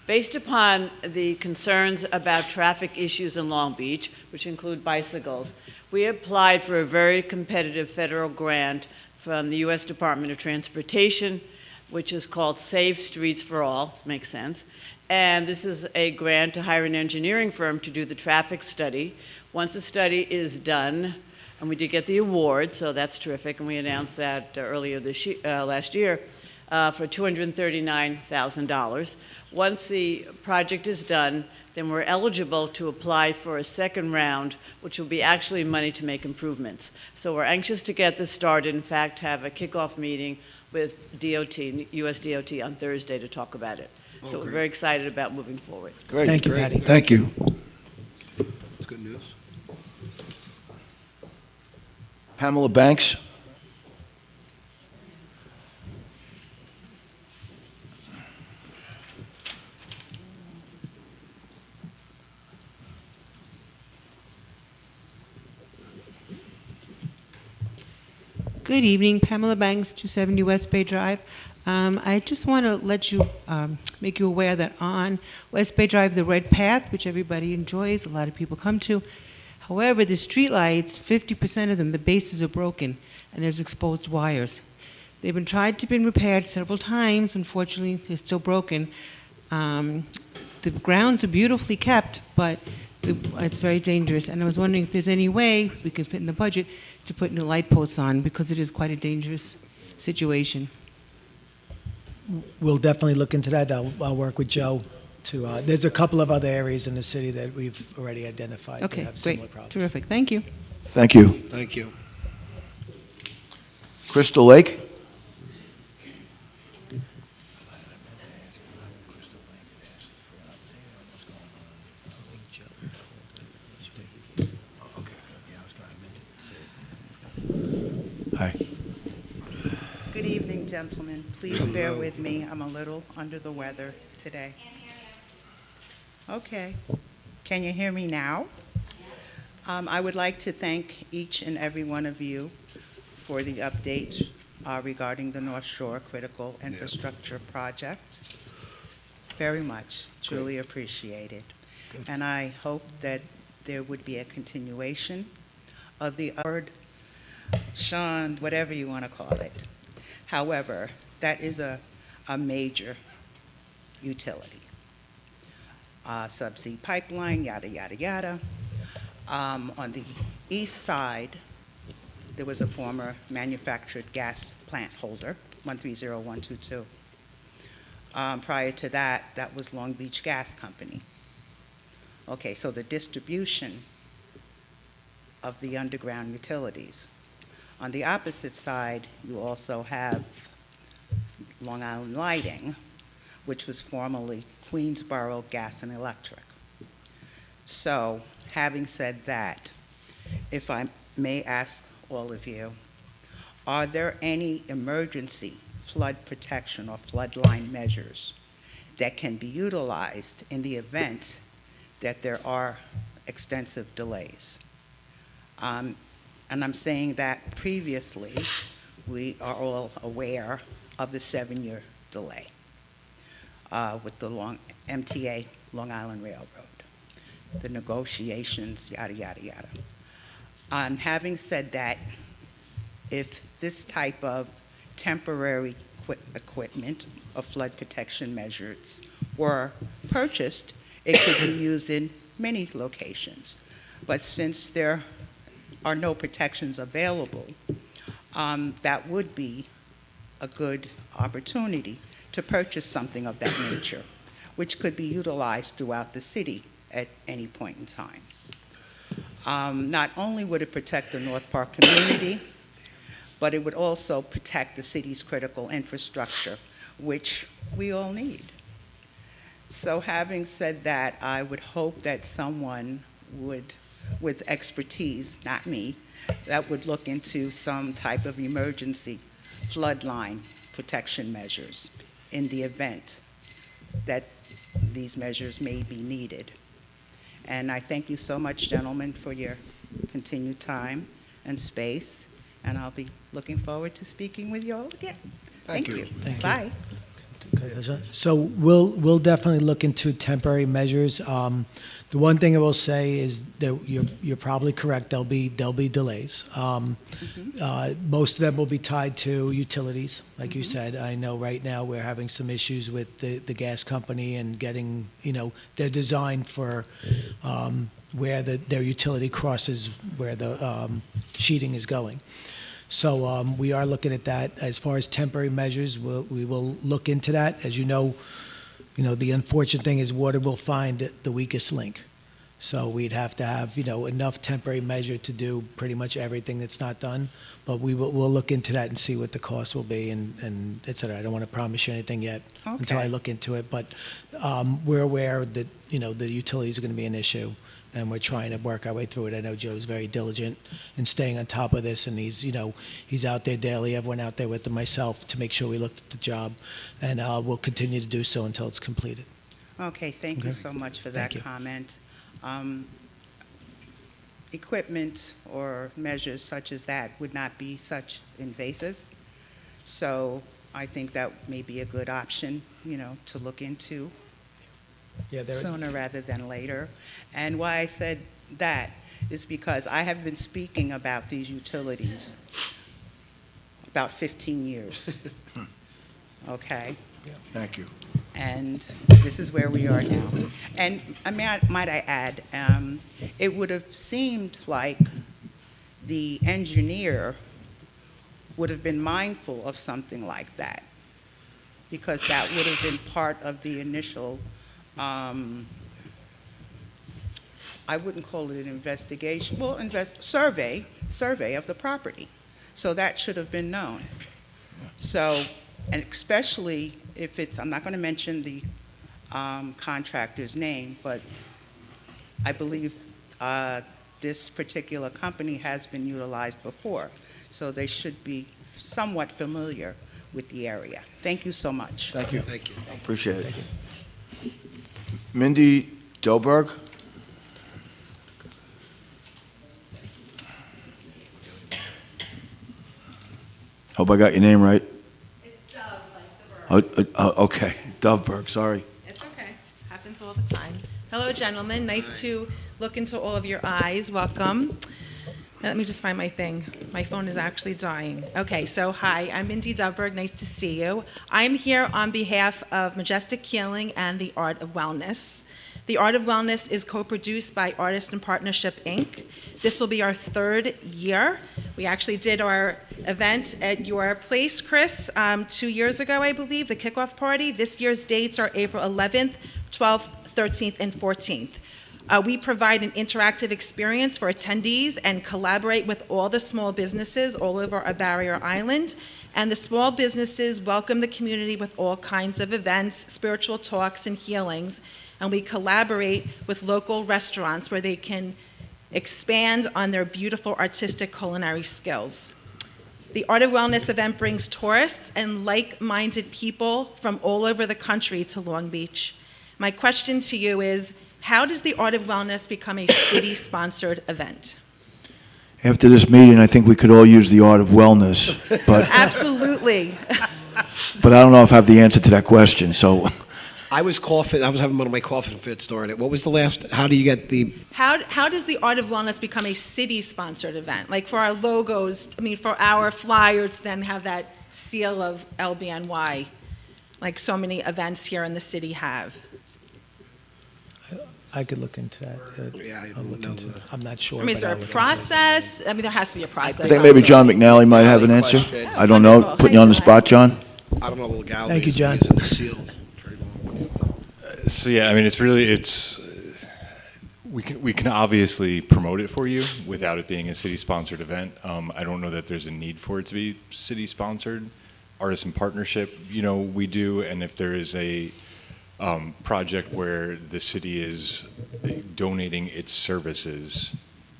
Based upon the concerns about traffic issues in Long Beach, which include bicycles, we applied for a very competitive federal grant from the U.S. Department of Transportation, which is called Save Streets for All. Makes sense. And this is a grant to hire an engineering firm to do the traffic study. Once the study is done, and we did get the award, so that's terrific, and we announced that earlier this year, last year, for $239,000. Once the project is done, then we're eligible to apply for a second round, which will be actually money to make improvements. So we're anxious to get this started. In fact, have a kickoff meeting with DOT, US DOT, on Thursday to talk about it. So we're very excited about moving forward. Great. Thank you, Patty. Thank you. That's good news. Pamela Banks. Good evening, Pamela Banks, 270 West Bay Drive. I just want to let you, make you aware that on West Bay Drive, the red path, which everybody enjoys, a lot of people come to. However, the street lights, 50% of them, the bases are broken, and there's exposed wires. They've been tried to be repaired several times. Unfortunately, they're still broken. The grounds are beautifully kept, but it's very dangerous. And I was wondering if there's any way we could fit in the budget to put new light posts on, because it is quite a dangerous situation. We'll definitely look into that. I'll work with Joe to, there's a couple of other areas in the city that we've already identified that Okay, have similar great, problems. terrific, thank you. Thank you. Thank you. Crystal Lake. Hi. Good evening, gentlemen. Please bear with me. I'm a little under the weather today. Okay. Can you hear me now? I would like to thank each and every one of you for the updates regarding the North Shore Critical Infrastructure Project. Very much. Truly appreciated. And I hope that there would be a continuation of the upward, Sean, whatever you want to call it. However, that is a major utility. Subsea pipeline, yada, yada, yada. On the east side, there was a former manufactured gas plant holder, 130122. Prior to that, that was Long Beach Gas Company. Okay, so the distribution of the underground utilities. On the opposite side, you also have Long Island Lighting, which was formerly Queensboro Gas and Electric. So, having said that, if I may ask all of you, are there any emergency flood protection or floodline measures that can be utilized in the event that there are extensive delays? And I'm saying that previously, we are all aware of the 7-year delay with the MTA Long Island Railroad, the negotiations, yada, yada, yada. Having said that, if this type of temporary equipment or flood protection measures were purchased, it could be used in many locations. But since there are no protections available, that would be a good opportunity to purchase something of that nature, which could be utilized throughout the city at any point in time. Not only would it protect the North Park community, but it would also protect the city's critical infrastructure, which we all need. So having said that, I would hope that someone would, with expertise, not me, that would look into some type of emergency floodline protection measures in the event that these measures may be needed. And I thank you so much, gentlemen, for your continued time and space, and I'll be looking forward to speaking with you all again. Thank you. Thank you. Bye. So we'll definitely look into temporary measures. The one thing I will say is that you're probably correct. There'll be delays. Most of them will be tied to utilities, like you said. I know right now we're having some issues with the gas company and getting, they're designed for where their utility crosses where the sheeting is going. So we are looking at that. As far as temporary measures, we will look into that. As you know, the unfortunate thing is water will find the weakest link. So we'd have to have, enough temporary measure to do pretty much everything that's not done. But we'll look into that and see what the cost will be and et cetera. I don't want to promise you anything yet until I look into it. But we're aware that, the utilities are going to be an issue. And we're trying to work our way through it. I know Joe's very diligent in staying on top of this, and he's out there daily. Everyone out there with him, myself, to make sure we looked at the job, and we'll continue to do so until it's completed. Okay, thank you so much for that comment. Equipment or measures such as that would not be such invasive, so I think that may be a good option, to look into. Sooner rather than later. And why I said that is because I have been speaking about these utilities about 15 years. Okay? Thank you. And this is where we are now. And might I add, it would have seemed like the engineer would have been mindful of something like that, because that would have been part of the initial I wouldn't call it an investigation, well, survey of the property. So that should have been known. So, and especially if it's, I'm not going to mention the contractor's name, but I believe this particular company has been utilized before. So they should be somewhat familiar with the area. Thank you so much. Thank you. Thank you. Appreciate it. Mindy Delberg? Hope I got your name right. It's Dove, like the bird. Okay, Doveberg, sorry. It's okay. Happens all the time. Hello, gentlemen. Nice to look into all of your eyes. Welcome. Let me just find my thing. My phone is actually dying. Okay, so hi, I'm Mindy Dubberg. Nice to see you. I'm here on behalf of Majestic Healing and the Art of Wellness. The Art of Wellness is co-produced by Artist in Partnership, Inc. This will be our third year. We actually did our event at your place, Chris, 2 years ago, I believe, the kickoff party. This year's dates are April 11th, 12th, 13th, and 14th. We provide an interactive experience for attendees and collaborate with all the small businesses all over our barrier island. And the small businesses welcome the community with all kinds of events, spiritual talks, and healings. And we collaborate with local restaurants where they can expand on their beautiful artistic culinary skills. The Art of Wellness event brings tourists and like-minded people from all over the country to Long Beach. My question to you is, how does the Art of Wellness become a city-sponsored event? After this meeting, I think we could all use the art of wellness, but Absolutely. but I don't know if I have the answer to that question, so. I was coughing. I was having one of my coughing fits during it. What was the last? How do you get the? How does the Art of Wellness become a city-sponsored event? Like for our logos, I mean, for our flyers, then have that seal of LBNY, like so many events here in the city have. I could look into that. Yeah, I I'll don't look know into the- it. I'm not sure. I mean, is but there I'll a look into it. process? I mean, there has to be a process. I think maybe John McNally might have an answer. Question. I don't know. Putting you on the spot, John? I don't know the legality. Thank you, of John. using the seal. So yeah, I mean, we can obviously promote it for you without it being a city-sponsored event. I don't know that there's a need for it to be city-sponsored. Artisan partnership, we do, and if there is a project where the city is donating its services,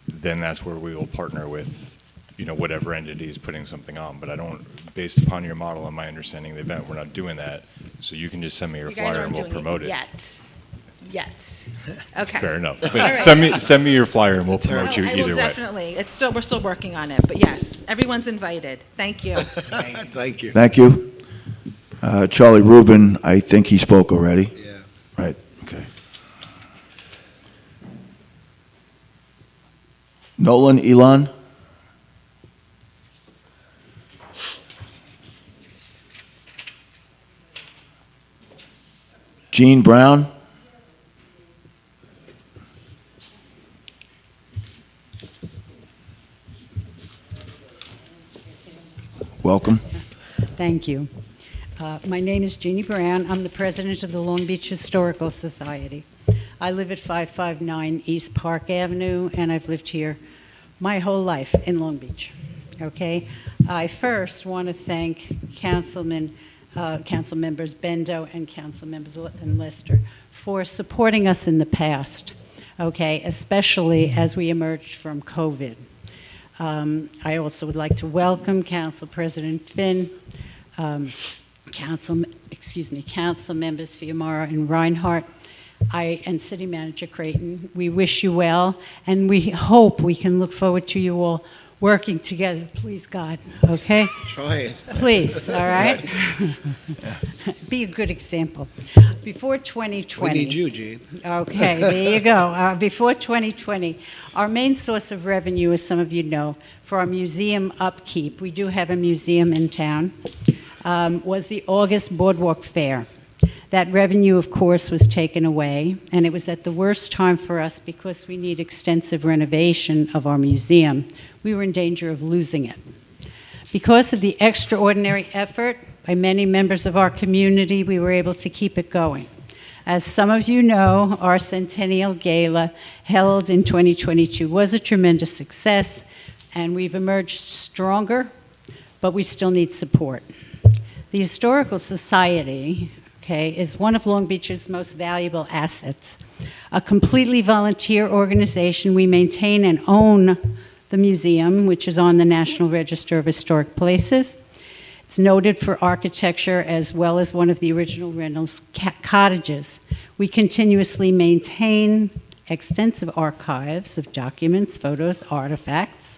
then that's where we will partner with, whatever entity is putting something on. But I don't, based upon your model and my understanding of the event, we're not doing that. So you can just send me your You guys flyer aren't and we'll doing promote it. Yet. Okay. Fair enough. All But right. send me your flyer and we'll promote you I will either way. definitely. We're still working on it, but yes, everyone's invited. Thank you. Thank you. Thank you. Charlie Rubin, I think he spoke already. Yeah. Right, okay. Nolan, Elon? Gene Brown? Welcome. Thank you. My name is Jeannie Brown. I'm the president of the Long Beach Historical Society. I live at 559 East Park Avenue, and I've lived here my whole life in Long Beach. Okay? I first want to thank council members Bendo and council members Lester for supporting us in the past, okay, especially as we emerged from COVID. I also would like to welcome Council President Finn, Council members Fiumara and Reinhardt, and City Manager Creighton. We wish you well, and we hope we can look forward to you all working together, please God, okay? Try it. Please, all right? Be a good example. Before 2020... We need you, Gene. Okay, there you go. Before 2020, our main source of revenue, as some of you know, for our museum upkeep, we do have a museum in town, was the August Boardwalk Fair. That revenue, of course, was taken away, and it was at the worst time for us because we need extensive renovation of our museum. We were in danger of losing it. Because of the extraordinary effort by many members of our community, we were able to keep it going. As some of you know, our Centennial Gala, held in 2022, was a tremendous success, and we've emerged stronger, but we still need support. The Historical Society, is one of Long Beach's most valuable assets. A completely volunteer organization, we maintain and own the museum, which is on the National Register of Historic Places. It's noted for architecture as well as one of the original Reynolds cottages. We continuously maintain extensive archives of documents, photos, artifacts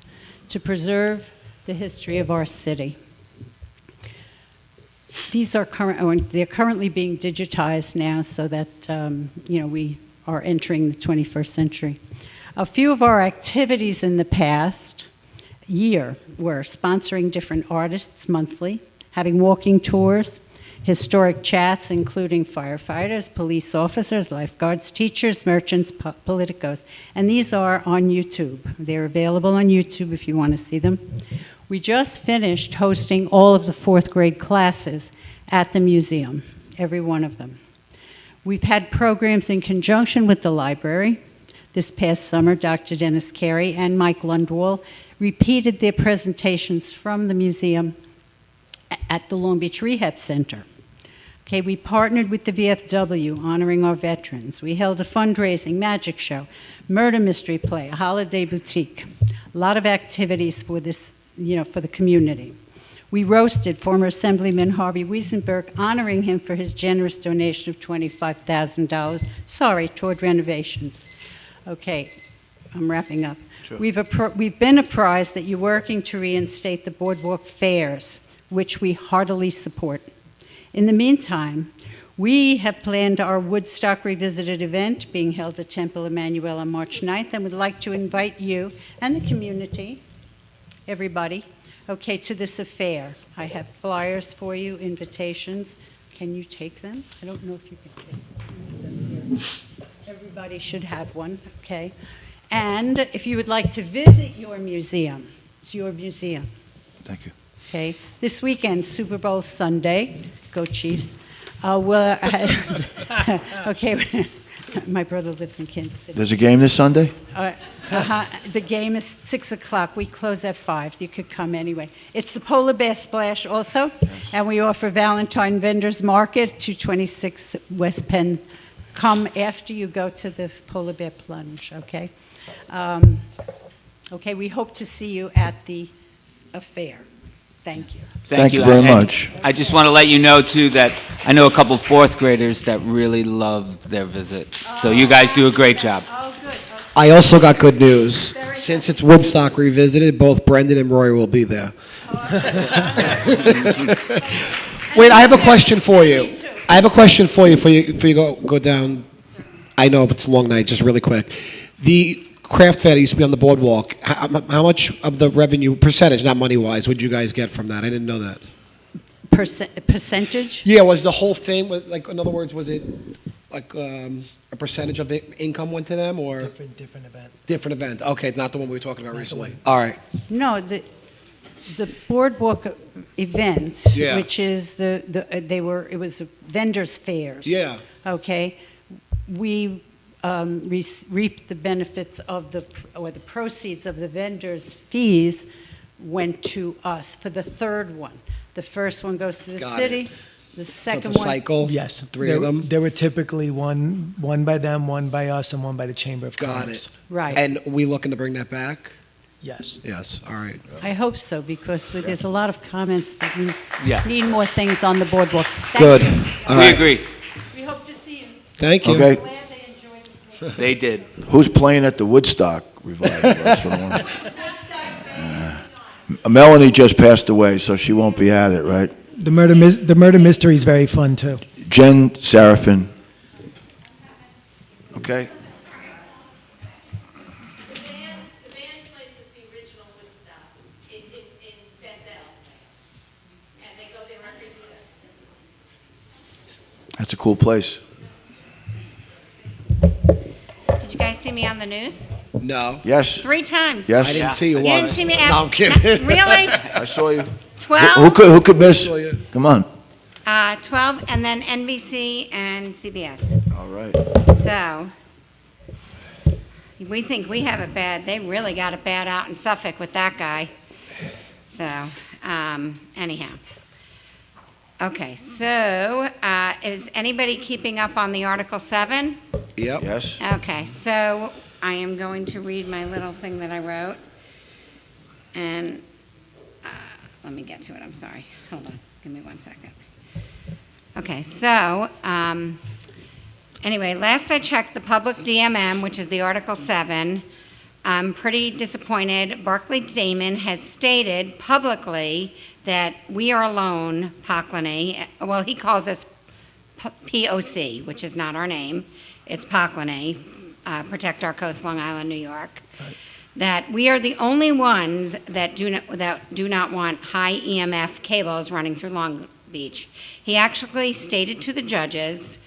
to preserve the history of our city. These are they're currently being digitized now so that we are entering the 21st century. A few of our activities in the past year were sponsoring different artists monthly, having walking tours, historic chats including firefighters, police officers, lifeguards, teachers, merchants, politicos, and these are on YouTube. They're available on YouTube if you want to see them. We just finished hosting all of the 4th grade classes at the museum, every one of them. We've had programs in conjunction with the library. This past summer, Dr. Dennis Carey and Mike Lundwall repeated their presentations from the museum at the Long Beach Rehab Center. Okay, we partnered with the VFW, honoring our veterans. We held a fundraising magic show, murder mystery play, a holiday boutique. A lot of activities for this, for the community. We roasted former Assemblyman Harvey Wiesenberg, honoring him for his generous donation of $25,000, toward renovations. Okay, I'm wrapping up. Sure. We've been apprised that you're working to reinstate the boardwalk fairs, which we heartily support. In the meantime, we have planned our Woodstock Revisited event being held at Temple Emmanuel on March 9th, and would like to invite you and the community, everybody, to this affair. I have flyers for you, invitations. Can you take them? I don't know if you can take them. Everybody. everybody should have one, okay? And if you would like to visit your museum, it's your museum. Thank you. Okay, this weekend, Super Bowl Sunday, go Chiefs. Okay, my brother lives in Kansas City. There's a game this Sunday? The game is 6 o'clock. We close at 5. So you could come anyway. It's the Polar Bear Splash also, and we offer Valentine Vendors Market, 226 West Penn. Come after you go to the Polar Bear Plunge, okay? Okay, we hope to see you at the fair. Thank you. Thank you very much. I just want to let you know, too, that I know a couple fourth graders that really loved their visit. So you guys do a great job. I also got good news. Since it's Woodstock Revisited, both Brendan and Roy will be there. Wait, I have a question for you. I have a question for you before you go down. I know it's a long night, just really quick. The craft fair that used to be on the boardwalk, how much of the revenue, percentage, not money-wise, would you guys get from that? I didn't know that. Percentage? Yeah, was the whole thing, like, in other words, was it like a percentage of income went to them, or? Different event. Different event. Okay, not the one we were talking about recently. All right. No, the boardwalk events, Yeah. which is it was vendors fairs. Yeah. Okay, we reaped the benefits of the proceeds of the vendors' fees went to us for the third one. The first one goes to the Got city. it. The So second it's a one. cycle? Yes. Three of them? There were typically one by them, one by us, and one by the Chamber of Got Commerce. it. Right. And we looking to bring that back? Yes. Yes, all right. I hope so, because there's a lot of comments that we Yeah. need more things on the boardwalk. Thank Good. you. All We right. agree. We hope to see you. Thank you. Okay. They did. Who's playing at the Woodstock revival? That's what I want. Melanie just passed away, so she won't be at it, right? The murder mystery is very fun too. Jen Seraphin. Okay. That's a cool place. Did you guys see me on the news? No. Yes. 3 times. Yes. I didn't see you You once. didn't see me No, after? I'm kidding. Really? I saw you. 12? Who could miss? Come on. 12, and then NBC and CBS. All right. So, we think we have it bad. They really got it bad out in Suffolk with that guy. So, anyhow. Okay, so is anybody keeping up on the Article 7? Yep. Yes. Okay, so I am going to read my little thing that I wrote. And let me get to it, I'm sorry. Hold on, give me 1 second. Okay, so anyway, last I checked the public DMM, which is the Article 7, I'm pretty disappointed. Barclay Damon has stated publicly that we are alone, Poklany, well, he calls us POC, which is not our name. It's Poklany, Protect Our Coast, Long Island, New York. Right. That we are the only ones that do not want high EMF cables running through Long Beach. He actually stated to the judges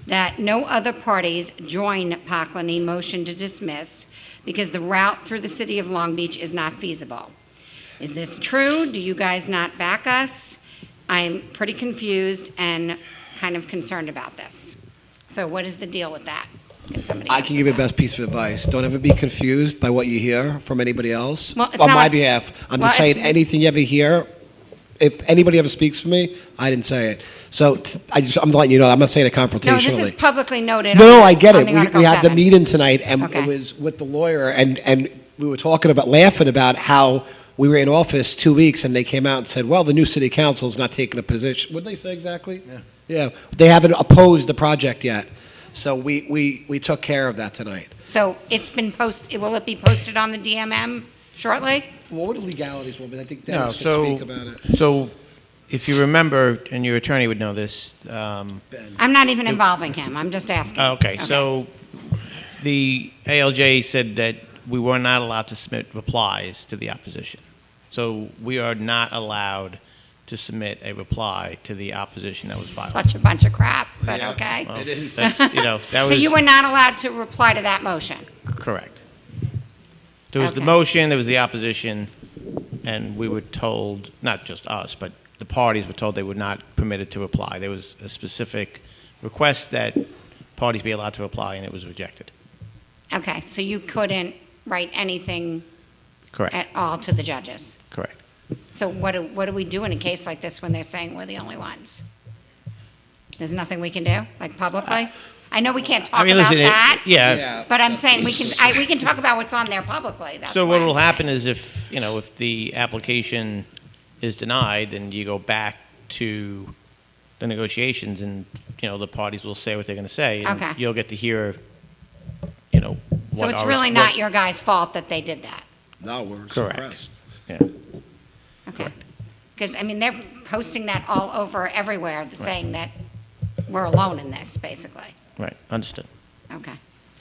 that no other parties join Poklany motion to dismiss because the route through the city of Long Beach is not feasible. Is this true? Do you guys not back us? I'm pretty confused and kind of concerned about this. So what is the deal with that? Can somebody I can give you the best piece of advice. Don't ever be confused by what you hear from anybody else. Well, it's on not my like- behalf. I'm well, just saying it's- anything you ever hear, if anybody ever speaks for me, I didn't say it. So I'm letting you know. I'm not saying it confrontationally. No, this is publicly noted. No, on I get on it. the We Article had the 7. meeting tonight, and Okay. it was with the lawyer, and we were talking about, laughing about how we were in office 2 weeks, and they came out and said, well, the new city council is not taking a position. What did they say exactly? Yeah. They haven't opposed the project yet. So we took care of that tonight. So it's been posted, will it be posted on the DMM shortly? What are the legalities, Woman? I think No, Dennis can so, speak about it. so if you remember, and your attorney would know this. I'm not even involving him, I'm just asking. Okay, so the ALJ said that we were not allowed to submit replies to the opposition. So we are not allowed to submit a reply to the opposition that was filed. Such a bunch of crap, but okay. Well, it is. That's, you know, that So was you were not allowed to reply to that motion? correct. There was the Okay. motion, there was the opposition, and we were told, not just us, but the parties were told they were not permitted to reply. There was a specific request that parties be allowed to reply, and it was rejected. Okay, so you couldn't write anything Correct. at all to the judges? Correct. So what do we do in a case like this when they're saying we're the only ones? There's nothing we can do, like publicly? I know we can't talk about listen, that. yeah. But I'm saying we can talk about what's on there publicly. That's So why what I'm will saying. happen is if the application is denied, then you go back to the negotiations, and, the parties will say what they're going to say. And Okay. you'll get to hear, So what it's our- really what- not your guys' fault that they did that? No, we're Correct. suppressed. Yeah. Okay. Because, I mean, they're posting that all over everywhere, saying that we're alone in this, basically. Right, understood. Okay.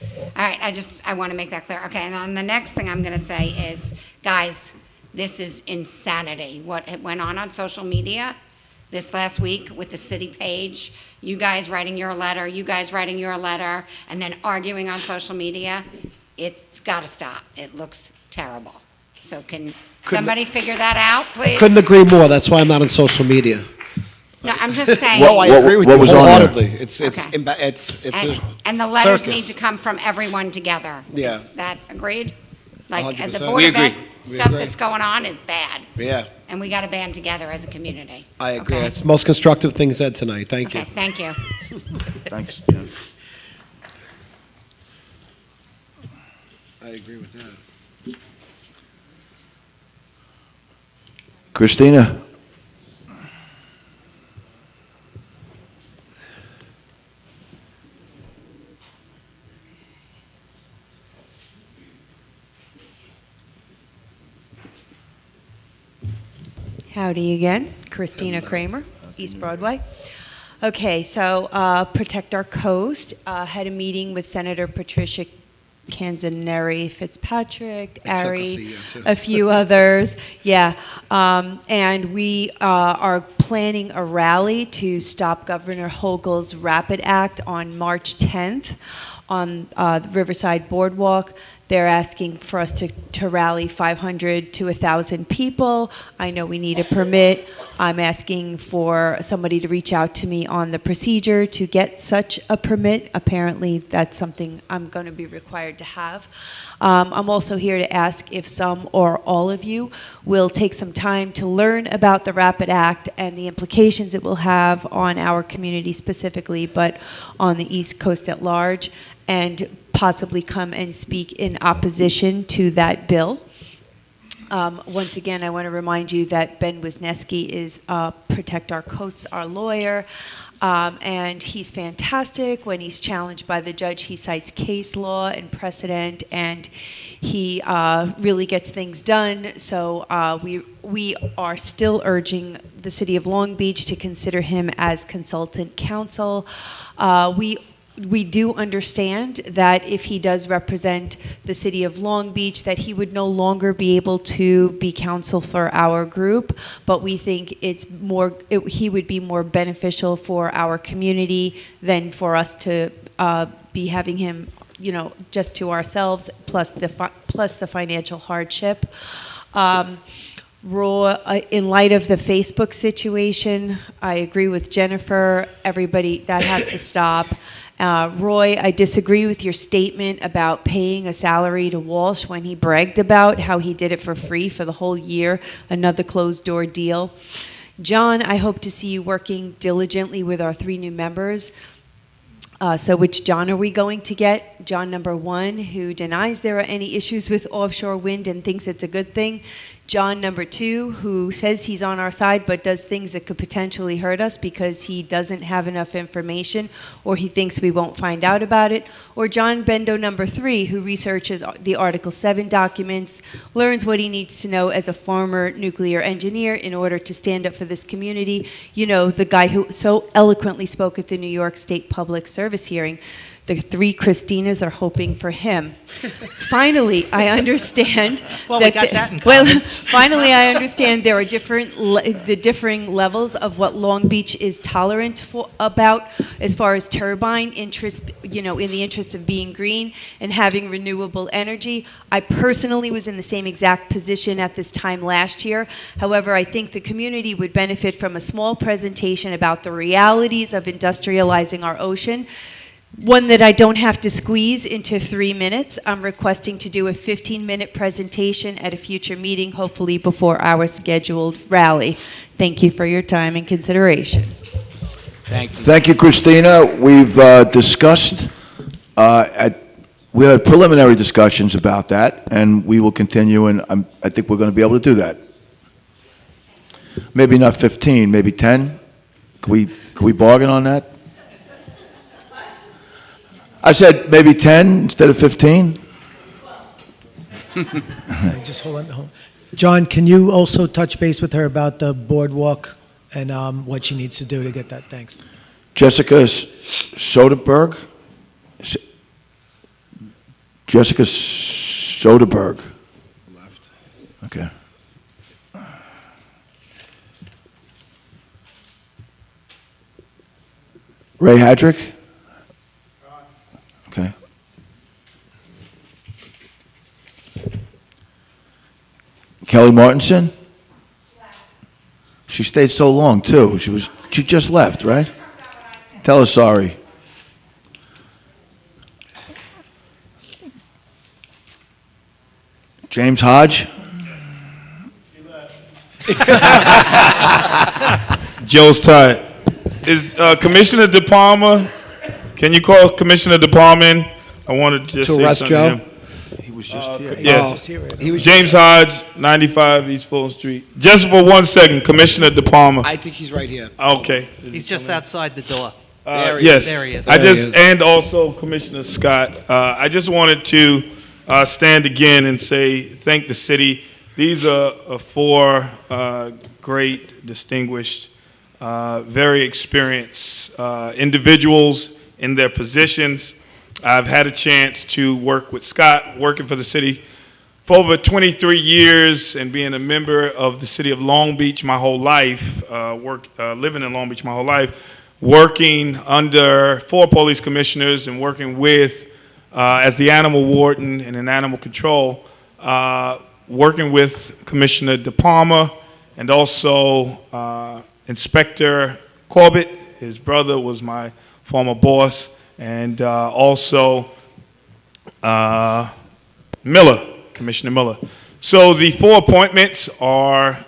All right, I want to make that clear. Okay, and then the next thing I'm going to say is, guys, this is insanity. What went on social media this last week with the city page, you guys writing your letter, and then arguing on social media, it's got to stop. It looks terrible. So can somebody figure that out, please? Couldn't agree more. That's why I'm not on social media. No, I'm just saying. Well, I agree with you was on there? wholeheartedly. It's And the letters circus. need to come from everyone together. Yeah. That agreed? Like, the 100%. Board We of agree. Ed We stuff agree. that's going on is bad. Yeah, And we got to band together as a community. I agree. Okay. It's the most constructive thing said tonight. Thank you. Okay, thank you. Thanks, Jen. I agree with that. Christina? Howdy again, Christina Kramer, East Broadway. Okay, so Protect Our Coast had a meeting with Senator Patricia Canzaneri Fitzpatrick, Ari, a few others. Yeah, and we are planning a rally to stop Governor Hochul's Rapid Act on March 10th on the Riverside Boardwalk. They're asking for us to rally 500 to 1,000 people. I know we need a permit. I'm asking for somebody to reach out to me on the procedure to get such a permit. Apparently, that's something I'm going to be required to have. I'm also here to ask if some or all of you will take some time to learn about the Rapid Act and the implications it will have on our community specifically, but on the East Coast at large, and possibly come and speak in opposition to that bill. Once again, I want to remind you that Ben Wisniewski is Protect Our Coast, our lawyer, and he's fantastic. When he's challenged by the judge, he cites case law and precedent, and he really gets things done. So we are still urging the City of Long Beach to consider him as consultant counsel. We do understand that if he does represent the City of Long Beach, that he would no longer be able to be counsel for our group, but we think he would be more beneficial for our community than for us to be having him, just to ourselves, plus the financial hardship. In light of the Facebook situation, I agree with Jennifer. Everybody, that has to stop. Roy, I disagree with your statement about paying a salary to Walsh when he bragged about how he did it for free for the whole year, another closed-door deal. John, I hope to see you working diligently with our 3 new members. So which John are we going to get? John number 1, who denies there are any issues with offshore wind and thinks it's a good thing. John number 2, who says he's on our side but does things that could potentially hurt us because he doesn't have enough information or he thinks we won't find out about it. Or John Bendo number 3, who researches the Article 7 documents, learns what he needs to know as a former nuclear engineer in order to stand up for this community. The guy who so eloquently spoke at the New York State Public Service hearing. The three Christinas are hoping for him. Finally, I understand. Well, we got that in Well, common. finally, I understand there are the differing levels of what Long Beach is tolerant about as far as turbine interest, in the interest of being green and having renewable energy. I personally was in the same exact position at this time last year. However, I think the community would benefit from a small presentation about the realities of industrializing our ocean. One that I don't have to squeeze into 3 minutes. I'm requesting to do a 15-minute presentation at a future meeting, hopefully before our scheduled rally. Thank you for your time and consideration. Thank you. Thank you, Christina. We've discussed, we had preliminary discussions about that, and we will continue, and I think we're going to be able to do that. Maybe not 15, maybe 10? Can we bargain on that? I said maybe 10 instead of 15? Just hold on. John, can you also touch base with her about the boardwalk and what she needs to do to get that? Thanks. Jessica Soderberg? Jessica Soderberg. Okay. Ray Hadrick? Okay. Kelly Martinson? She stayed so long too. She just left, right? Tell her sorry. James Hodge? Joe's tired. Is Commissioner De Palma? Can you call Commissioner De Palma in? I wanted to just say arrest something Joe? to him. He was just here. Yeah. He was James Hodge, 95 East Fulton Street. Just for 1 second, Commissioner De Palma. I think he's right here. Okay. He's just outside the door. There he Yes. is. There he is. And also Commissioner Scott. I just wanted to stand again and say thank the city. These are four great, distinguished, very experienced individuals in their positions. I've had a chance to work with Scott, working for the city for over 23 years and being a member of the city of Long Beach my whole life, living in Long Beach my whole life, working under 4 police commissioners and working with, as the animal warden and in animal control, working with Commissioner De Palma and also Inspector Corbett. His brother was my former boss, and also Miller, Commissioner Miller. So the 4 appointments are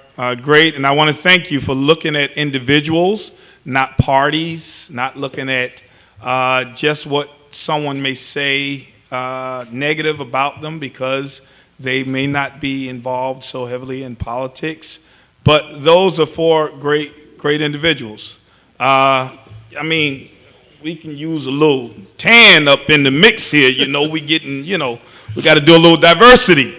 great, and I want to thank you for looking at individuals, not parties, not looking at just what someone may say negative about them because they may not be involved so heavily in politics. But those are 4 great individuals. I mean, we can use a little tan up in the mix here. We getting, we got to do a little diversity.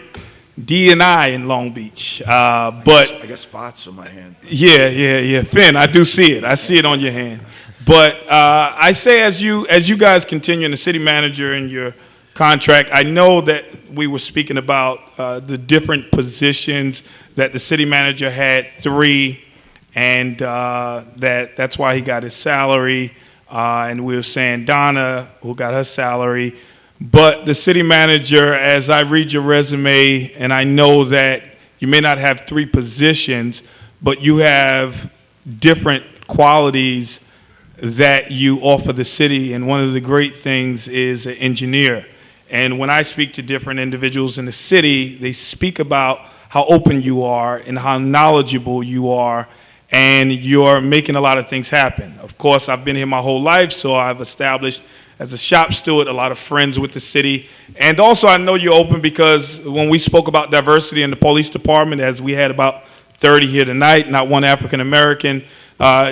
D&I in Long Beach. But I got spots on my hand. Yeah. Finn, I do see it. I see it on your hand. But I say as you guys continue in the city manager and your contract, I know that we were speaking about the different positions that the city manager had 3, and that's why he got his salary. And we were saying Donna, who got her salary. But the city manager, as I read your resume, and I know that you may not have 3 positions, but you have different qualities that you offer the city. And one of the great things is an engineer. And when I speak to different individuals in the city, they speak about how open you are and how knowledgeable you are, and you're making a lot of things happen. Of course, I've been here my whole life, so I've established as a shop steward a lot of friends with the city. And also I know you're open because when we spoke about diversity in the police department, as we had about 30 here tonight, not one African American,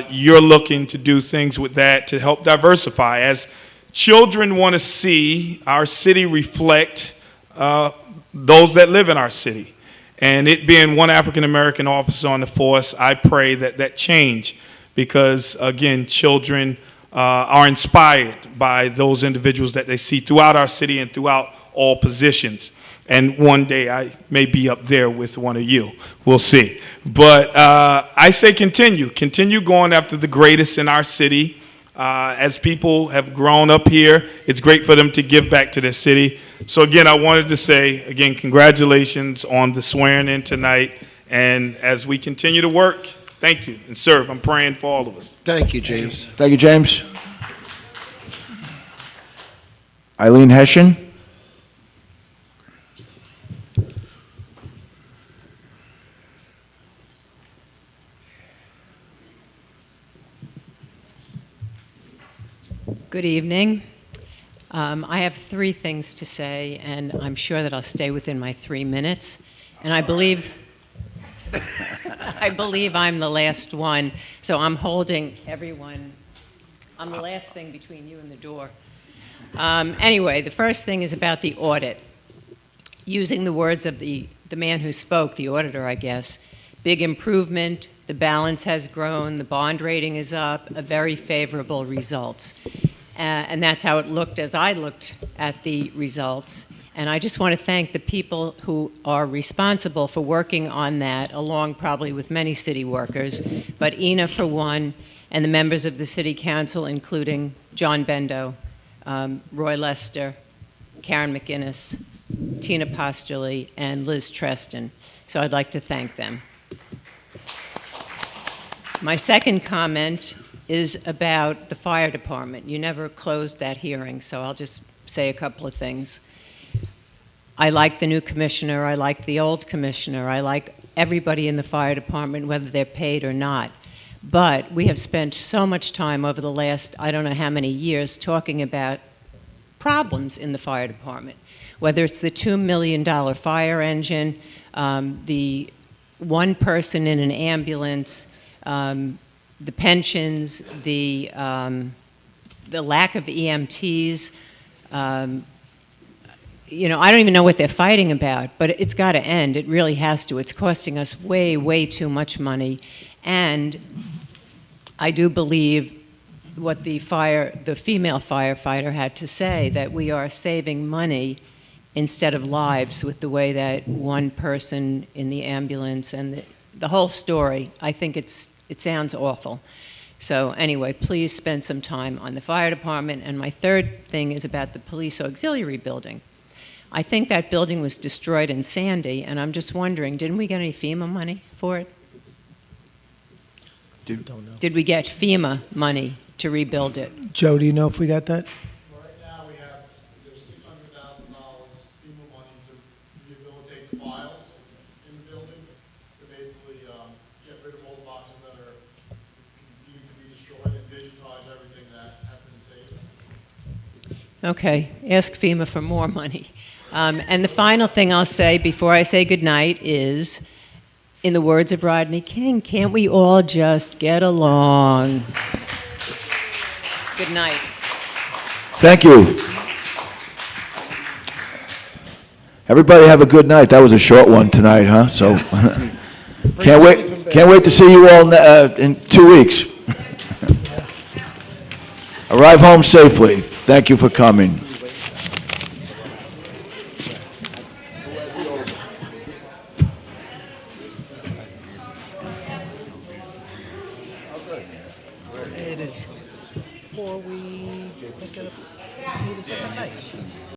you're looking to do things with that to help diversify. As children want to see our city reflect those that live in our city. And it being one African American officer on the force, I pray that change because, again, children are inspired by those individuals that they see throughout our city and throughout all positions. And one day I may be up there with one of you. We'll see. But I say continue going after the greatest in our city. As people have grown up here, it's great for them to give back to their city. So again, I wanted to say, again, congratulations on the swearing in tonight. And as we continue to work, thank you and serve. I'm praying for all of us. Thank you, James. Thank you, James. Eileen Hessian. Good evening. I have three things to say, and I'm sure that I'll stay within my 3 minutes. And I believe I'm the last one, so I'm holding everyone. I'm the last thing between you and the door. Anyway, the first thing is about the audit. Using the words of the man who spoke, the auditor, I guess, big improvement, the balance has grown, the bond rating is up, a very favorable results. And that's how it looked as I looked at the results. And I just want to thank the people who are responsible for working on that, along probably with many city workers, but Ina for one, and the members of the City Council, including John Bendo, Roy Lester, Karen McInnes, Tina Postuli, and Liz Treston. So I'd like to thank them. My second comment is about the fire department. You never closed that hearing, so I'll just say a couple of things. I like the new commissioner. I like the old commissioner. I like everybody in the fire department, whether they're paid or not. But we have spent so much time over the last, I don't know how many years, talking about problems in the fire department, whether it's the $2 million fire engine, the one person in an ambulance, the pensions, the lack of EMTs. You know, I don't even know what they're fighting about, but it's got to end. It really has to. It's costing us way, way too much money. And I do believe what the female firefighter had to say, that we are saving money instead of lives with the way that one person in the ambulance and the whole story. I think it sounds awful. So anyway, please spend some time on the fire department. And my third thing is about the police auxiliary building. I think that building was destroyed in Sandy, and I'm just wondering, didn't we get any FEMA money for it? Did we get FEMA money to rebuild it? Joe, do you know if we got that? Right now, there's $600,000 FEMA money to rehabilitate the files in the building, to basically get rid of all the boxes that are needing to be destroyed and digitize everything that has been saved. Okay, ask FEMA for more money. And the final thing I'll say before I say goodnight is, in the words of Rodney King, can't we all just get along? Good night. Thank you. Everybody have a good night. That was a short one tonight, huh? So can't wait to see you all in 2 weeks. Arrive home safely. Thank you for coming.